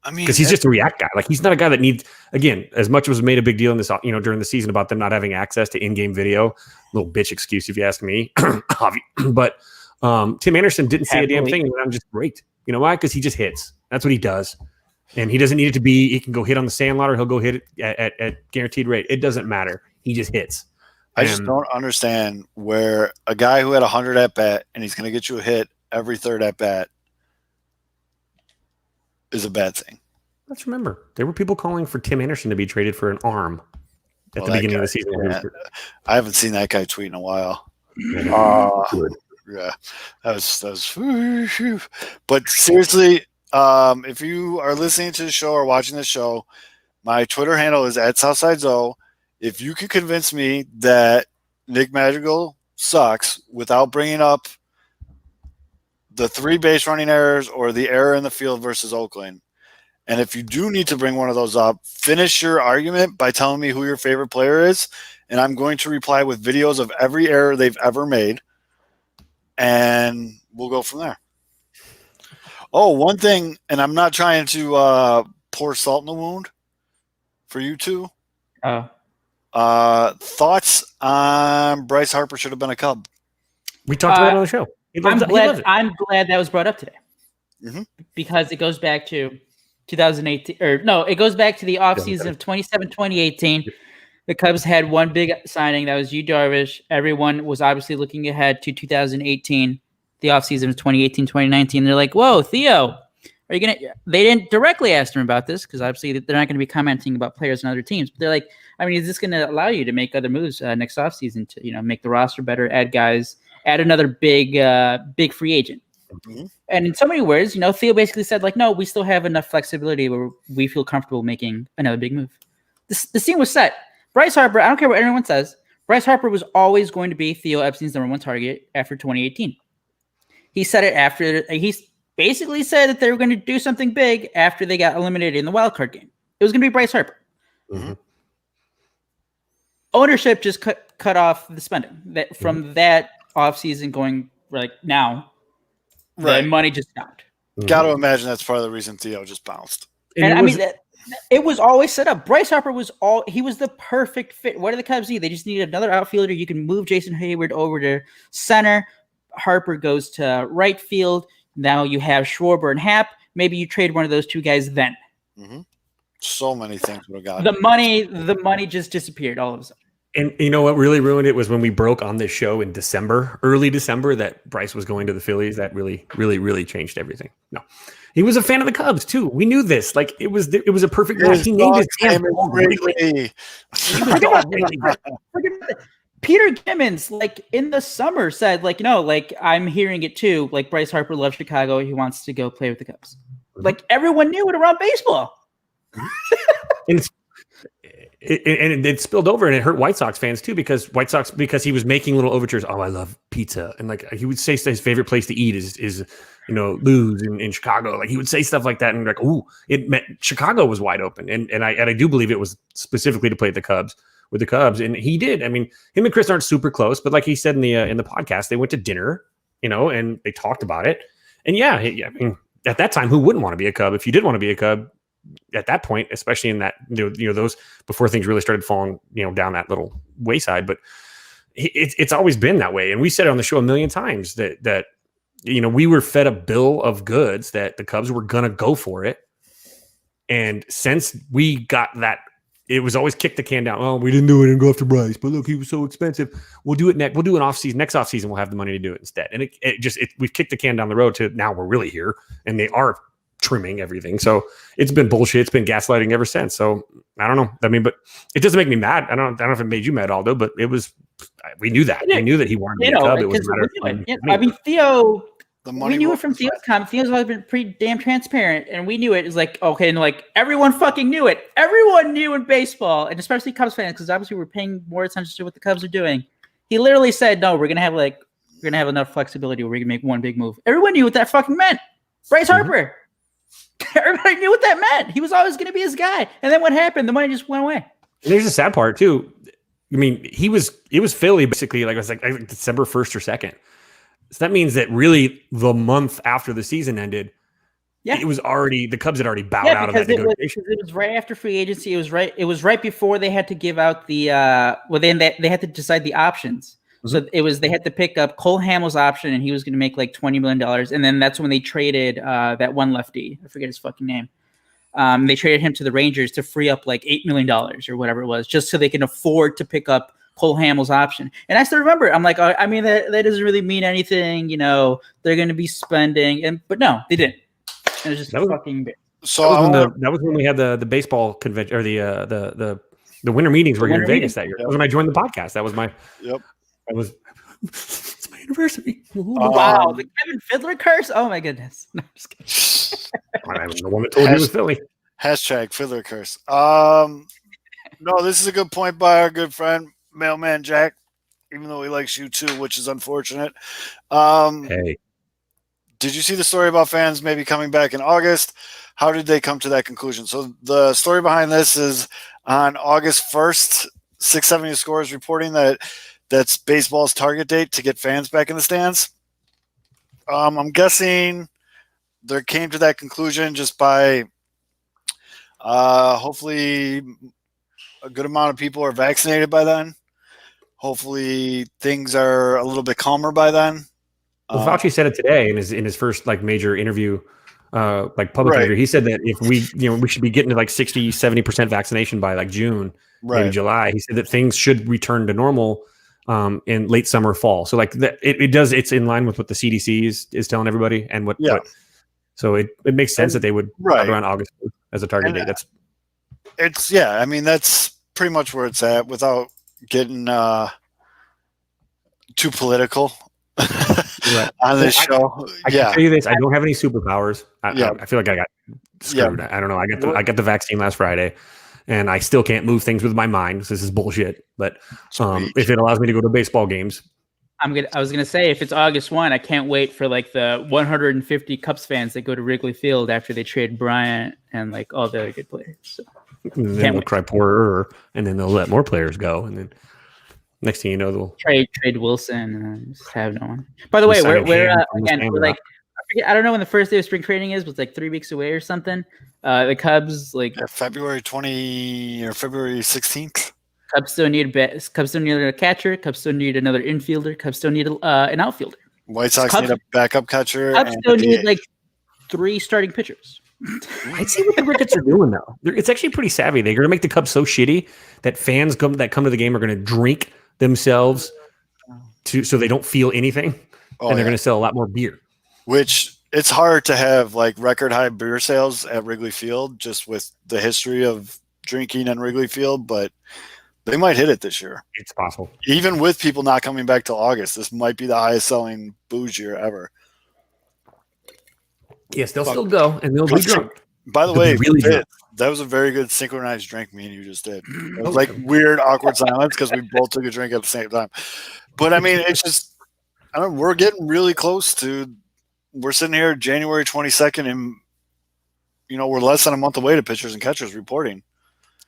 S2: I mean,
S1: because he's just a react guy. Like he's not a guy that needs, again, as much as was made a big deal in this, during the season about them not having access to in-game video. Little bitch excuse if you ask me. But Tim Anderson didn't say a damn thing. And I'm just great. You know why? Because he just hits. That's what he does. And he doesn't need it to be, he can go hit on the sandlot or he'll go hit it at guaranteed rate. It doesn't matter. He just hits.
S2: I just don't understand where a guy who had 100 at bat and he's going to get you a hit every third at bat is a bad thing.
S1: Let's remember, there were people calling for Tim Anderson to be traded for an arm at the beginning of the season.
S2: Yeah. I haven't seen that guy tweet in a while. Yeah, that was. But seriously, if you are listening to the show or watching the show, my Twitter handle is @SouthsideZo. If you can convince me that Nick Madrigal sucks without bringing up the 3 base running errors or the error in the field versus Oakland, and if you do need to bring one of those up, finish your argument by telling me who your favorite player is, and I'm going to reply with videos of every error they've ever made, and we'll go from there. Oh, one thing, and I'm not trying to pour salt in the wound for you two. Thoughts on Bryce Harper should have been a Cub?
S1: We talked about it on the show.
S4: I'm glad that was brought up today because it goes back to 2018, it goes back to the offseason of 2018. The Cubs had one big signing. That was Yu Darvish. Everyone was obviously looking ahead to 2018, the offseason of 2018-2019. They're like, whoa, Theo, are you going to – they didn't directly ask him about this because obviously they're not going to be commenting about players and other teams. But they're like, I mean, is this going to allow you to make other moves next offseason to, make the roster better, add guys, add another big free agent? Mm-hmm. And in so many words, Theo basically said, like, no, we still have enough flexibility where we feel comfortable making another big move. The scene was set. Bryce Harper, I don't care what anyone says, Bryce Harper was always going to be Theo Epstein's #1 target after 2018. He said it after he basically said that they were going to do something big after they got eliminated in the wild card game. It was going to be Bryce Harper. Mm-hmm. Ownership just cut off the spending that from that offseason going like now. Right. The money just stopped.
S2: Got to imagine that's part of the reason Theo just bounced.
S4: And it was always set up. Bryce Harper he was the perfect fit. What do the Cubs need? They just need another outfielder. You can move Jason Hayward over to center. Harper goes to right field. Now you have Schwarber and Happ. Maybe you trade one of those 2 guys then.
S2: Mm-hmm. So many things would have got
S4: the money just disappeared all of a sudden.
S1: And you know what really ruined it was when we broke on this show in early December, that Bryce was going to the Phillies. That really, really, really changed everything. No, he was a fan of the Cubs too. We knew this. Like it was a perfect match. He named his damn
S4: Peter Gibbons, like in the summer, said, like, I'm hearing it too. Like Bryce Harper loves Chicago. He wants to go play with the Cubs. Like everyone knew it around baseball.
S1: And it spilled over and it hurt White Sox fans too because he was making little overtures. Oh, I love pizza. And like he would say his favorite place to eat is Lou's in Chicago. Like he would say stuff like that and like, ooh, it meant Chicago was wide open. And I do believe it was specifically to play with the Cubs. And he did. I mean, him and Kris aren't super close, but like he said in the podcast, they went to dinner, and they talked about it. And I mean, at that time, who wouldn't want to be a Cub? If you did want to be a Cub, at that point, especially in that, those before things really started falling, down that little wayside. But it's always been that way. And we said it on the show a million times that we were fed a bill of goods that the Cubs were going to go for it. And since we got that, it was always kick the can down. Oh, we didn't do it and go after Bryce, but look, he was so expensive. We'll do it next. We'll do an off season. Next off season, we'll have the money to do it instead. And we've kicked the can down the road to now we're really here, and they are trimming everything. So it's been bullshit. It's been gaslighting ever since. So I don't know. I mean, but it doesn't make me mad. I don't know if it made you mad, Aldo, but it was. We knew that. We knew that he wanted to be a Cub. It was a matter of
S4: I mean, Theo. We knew it from
S2: Theo's
S4: Theo's comment. Theo's always been pretty damn transparent, and we knew it. It's like, okay, and like everyone fucking knew it. Everyone knew in baseball, and especially Cubs fans, because obviously we're paying more attention to what the Cubs are doing. He literally said, "No, we're gonna have enough flexibility where we can make one big move." Everyone knew what that fucking meant. Bryce Harper. Everybody knew what that meant. He was always gonna be his guy. And then what happened? The money just went away.
S1: And there's a sad part too. I mean, it was Philly basically. Like it was like December 1st or 2nd. So that means that really the month after the season ended, it was already the Cubs had already bowed out of that negotiation.
S4: It was right after free agency. It was right before they had to give out the they had to decide the options. Mm-hmm. So they had to pick up Cole Hamels' option, and he was going to make like $20 million. And then that's when they traded that one lefty. I forget his fucking name. They traded him to the Rangers to free up like $8 million or whatever it was, just so they can afford to pick up Cole Hamels' option. And I still remember, I'm like, I mean, that doesn't really mean anything, they're going to be spending, but no, they didn't. It was just fucking big.
S2: So
S1: that was when we had the baseball convention or the winter meetings were here in Vegas that year. That was when I joined the podcast. That was my, it's my anniversary.
S4: Wow. The Kevin Fiddler curse. Oh my goodness. No, I'm just kidding.
S1: I'm the one that told you it was Philly.
S2: Hashtag Fiddler curse. No, this is a good point by our good friend, Mailman Jack, even though he likes you too, which is unfortunate.
S1: Hey.
S2: Did you see the story about fans maybe coming back in August? How did they come to that conclusion? So the story behind this is on August 1st, 670 Score is reporting that's baseball's target date to get fans back in the stands. I'm guessing they came to that conclusion just by hopefully a good amount of people are vaccinated by then. Hopefully things are a little bit calmer by then.
S1: Well, Fauci said it today in his first major interview, public interview. He said that if we should be getting to 60-70% vaccination by June, maybe July. He said that things should return to normal in late summer, fall. So it's in line with what the CDC is telling everybody and what so it makes sense that they would around August as a target date.
S2: I mean, that's pretty much where it's at without getting too political on this show.
S1: I can tell you this: I don't have any superpowers. I feel like I got screwed. I don't know. I got the vaccine last Friday, and I still can't move things with my mind. This is bullshit. But if it allows me to go to baseball games,
S4: I was gonna say if it's August 1, I can't wait for the 150 Cubs fans that go to Wrigley Field after they trade Bryant and all the other good players. So.
S1: And then they'll cry poorer, and then they'll let more players go, and then next thing you know, they'll
S4: trade Wilson and just have no one. By the way, we're again, we're I don't know when the first day of spring training is, but it's 3 weeks away or something. The Cubs
S2: February 20 or February 16th.
S4: Cubs still need a catcher. Cubs still need another infielder. Cubs still need an outfielder.
S2: White Sox need a backup catcher.
S4: Cubs still need 3 starting pitchers.
S1: I see what the Ricketts are doing though. It's actually pretty savvy. They're going to make the Cubs so shitty that fans that come to the game are going to drink themselves so they don't feel anything, and they're going to sell a lot more beer.
S2: Which it's hard to have record high beer sales at Wrigley Field just with the history of drinking in Wrigley Field, but they might hit it this year.
S1: It's possible.
S2: Even with people not coming back till August, this might be the highest selling booze year ever.
S1: Yes, they'll still go, and they'll be drunk.
S2: By the way, that was a very good synchronized drink me and you just did. It was weird, awkward silence because we both took a drink at the same time. But, I mean, it's just we're getting really close to – we're sitting here January 22nd, and, we're less than a month away to pitchers and catchers reporting.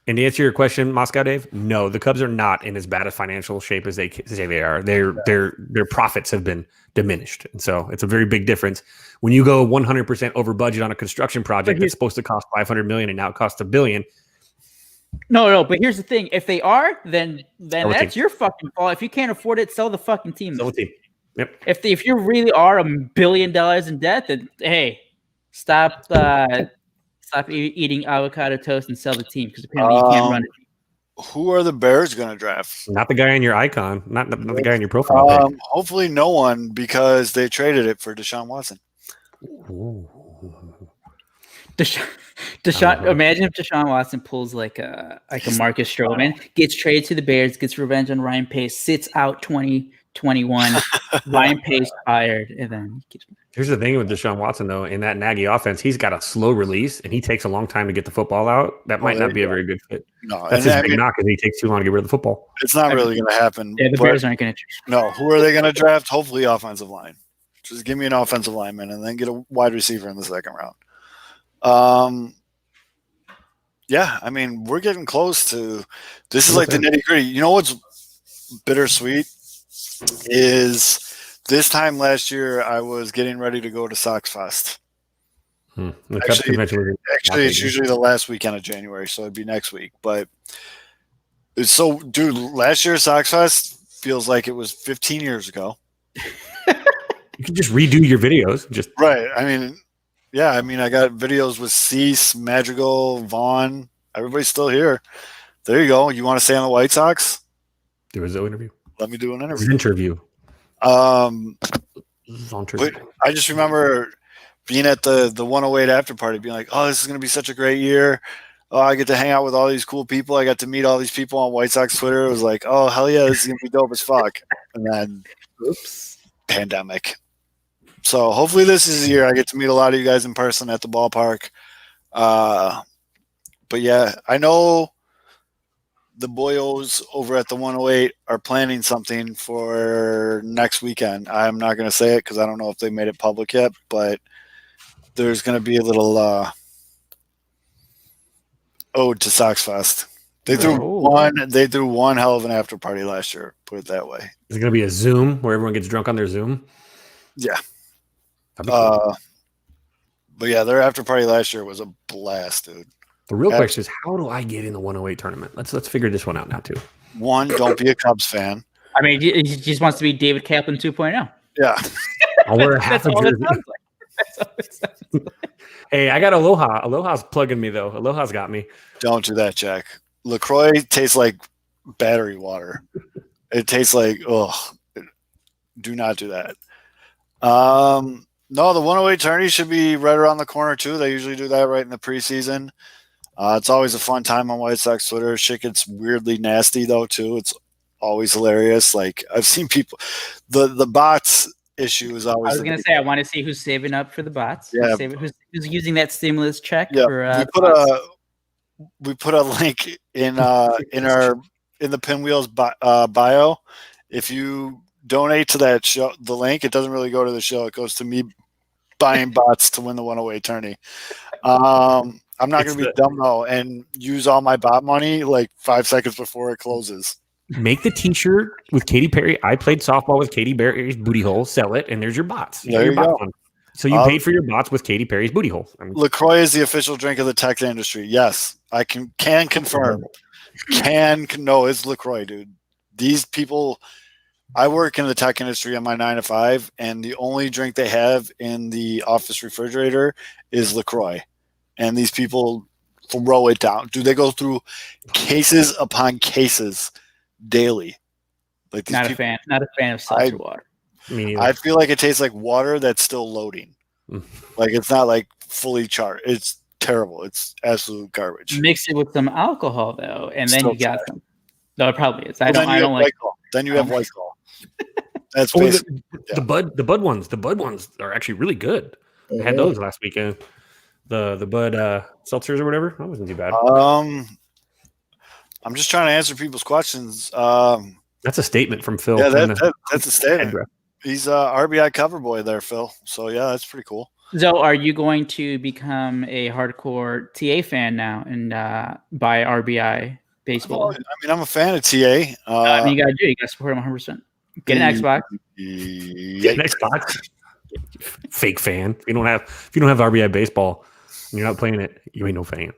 S1: And to answer your question, Moscow Dave, no, the Cubs are not in as bad a financial shape as they say they are. Their profits have been diminished, and so it's a very big difference when you go 100% over budget on a construction project that's supposed to cost $500 million and now it costs $1 billion.
S4: No, but here's the thing. If they are, then
S1: Sell the
S4: that's
S1: team.
S4: your fucking fault. If you can't afford it, sell the fucking team.
S1: Sell the team. Yep.
S4: If you really are $1 billion in debt, then hey, stop eating avocado toast and sell the team because apparently you can't run it.
S2: Who are the Bears going to draft?
S1: Not the guy on your icon. Not the guy on your profile page.
S2: Hopefully no one, because they traded it for Deshaun Watson.
S1: Ooh.
S4: Deshaun, imagine if Deshaun Watson pulls like a Marcus Stroman, gets traded to the Bears, gets revenge on Ryan Pace, sits out 2021, Ryan Pace fired, and then keeps.
S1: Here's the thing with Deshaun Watson, though. In that Nagy offense, he's got a slow release, and he takes a long time to get the football out. That might not be a very good fit.
S2: No,
S1: that's his big knock, is he takes too long to get rid of the football.
S2: It's not really going to happen.
S4: Yeah, the Bears aren't going to.
S2: No, who are they going to draft? Hopefully offensive line. Just give me an offensive lineman and then get a wide receiver in the second round. Yeah, I mean, we're getting close to – this is like the nitty-gritty. You know what's bittersweet is – this time last year, I was getting ready to go to Sox Fest. Actually, it's usually the last weekend of January, so it'd be next week. But it's so, dude, last year Sox Fest feels like it was 15 years ago.
S1: You can just redo your videos. Just
S2: right. I mean, yeah. I mean, I got videos with Cease, Madrigal, Vaughn. Everybody's still here. There you go. You want to stay on the White Sox?
S1: Do his interview.
S2: Let me do an interview. But I just remember being at the 108 after party, being like, "Oh, this is going to be such a great year. Oh, I get to hang out with all these cool people. I got to meet all these people on White Sox Twitter." It was like, "Oh, hell yeah, this is going to be dope as fuck." And then, oops, pandemic. So hopefully this is the year I get to meet a lot of you guys in person at the ballpark. But yeah, I know the boyos over at the 108 are planning something for next weekend. I'm not going to say it because I don't know if they made it public yet, but there's going to be a little ode to Sox Fest. They threw one hell of an after party last year, put it that way.
S1: Is it going to be a Zoom where everyone gets drunk on their Zoom?
S2: Yeah. Cool. But yeah, their after party last year was a blast, dude.
S1: The real question is, how do I get in the 108 tournament? Let's figure this one out now, too.
S2: One, don't be a Cubs fan.
S4: I mean, he just wants to be David Kaplan 2.0.
S2: Yeah.
S1: I'll wear a half a jersey. Hey, I got Aloha. Aloha's plugging me, though. Aloha's got me.
S2: Don't do that, Jack. LaCroix tastes like battery water. It tastes like, do not do that. No, the 108 tourney should be right around the corner, too. They usually do that right in the preseason. It's always a fun time on White Sox Twitter. Shit gets weirdly nasty, though, too. It's always hilarious. Like, I've seen people – the bots issue is always –
S4: I was going to say, I want to see who's saving up for the bots.
S2: Yeah.
S4: Who's using that stimulus check
S2: yeah.
S4: for
S2: we put a link in the Pinwheels bio. If you donate to that show, the link, it doesn't really go to the show. It goes to me buying bots to win the 108 tourney. I'm not going to be dumb, though, and use all my bot money like 5 seconds before it closes.
S1: Make the T-shirt with Katy Perry. I played softball with Katy Perry's booty hole. Sell it, and there's your bots.
S2: There you go.
S1: So you paid for your bots with Katy Perry's booty hole.
S2: LaCroix is the official drink of the tech industry. Yes, I can confirm. No, it's LaCroix, dude. These people, I work in the tech industry on my 9 to 5, and the only drink they have in the office refrigerator is LaCroix. And these people throw it down. Dude, they go through cases upon cases daily. Like these
S4: not a fan of seltzer water.
S2: I feel like it tastes like water that's still loading. Like it's not like fully charged. It's terrible. It's absolute garbage.
S4: Mix it with some alcohol though, and then you got some. No, it probably is. I don't like.
S2: Then you have White Claw. That's
S1: the Bud ones. The Bud ones are actually really good. I had those last weekend. The Bud seltzers or whatever. That wasn't too bad.
S2: I'm just trying to answer people's questions.
S1: That's a statement from Phil.
S2: Yeah, that's a statement. He's RBI cover boy there, Phil. So yeah, that's pretty cool.
S4: So, are you going to become a hardcore TA fan now and buy RBI baseball?
S2: Well, I mean, I'm a fan of TA.
S4: I mean, you gotta do it. You gotta support him 100%. Get an Xbox.
S1: Get an Xbox. Fake fan. If you don't have RBI baseball, and you're not playing it, you ain't no fan.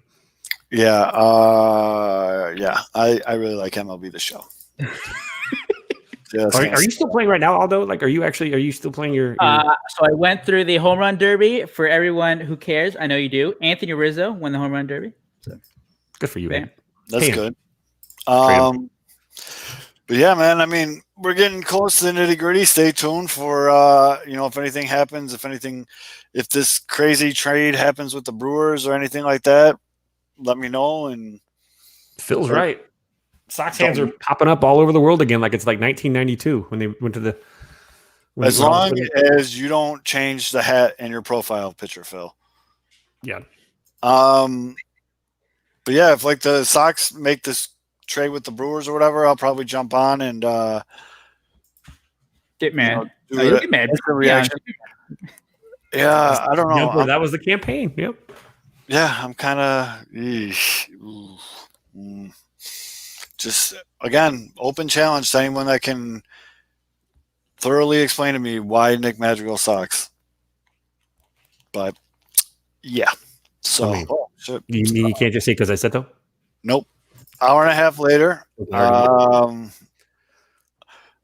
S2: Yeah, I really like MLB The Show.
S1: Are you still playing right now, Aldo? Like, are you still playing your
S4: So I went through the home run derby. For everyone who cares, I know you do. Anthony Rizzo won the home run derby. So
S1: good for you,
S4: bam.
S1: man.
S2: That's
S1: Hey.
S2: good.
S1: Trade
S2: But yeah, man, I mean, we're getting close to the nitty gritty. Stay tuned for, if anything happens, if this crazy trade happens with the Brewers or anything like that, let me know. And
S1: Phil's right. Sox hands are popping up all over the world again, like it's like 1992 when they went to the.
S2: As long as you don't change the hat in your profile picture, Phil.
S1: Yeah.
S2: But yeah, if like the Sox make this trade with the Brewers or whatever, I'll probably jump on and
S4: get mad.
S2: Do
S4: get mad.
S2: reaction. Yeah, I don't know.
S1: That was the campaign. Yep.
S2: Yeah, I'm kind of just again open challenge to anyone that can thoroughly explain to me why Nick Madrigal sucks. But yeah, so
S1: you can't just say because I said so.
S2: Nope. Hour and a half later, I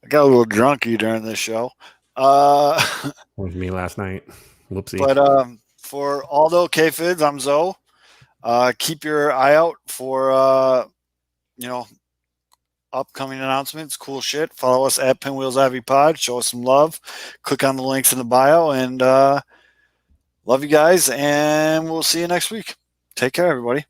S2: got a little drunky during this show.
S1: Was me last night. Whoopsie.
S2: But for Aldo K-Fids, I'm Zoe. Keep your eye out for upcoming announcements, cool shit. Follow us at Pinwheels Ivy Pod. Show us some love. Click on the links in the bio, and love you guys. And we'll see you next week. Take care, everybody.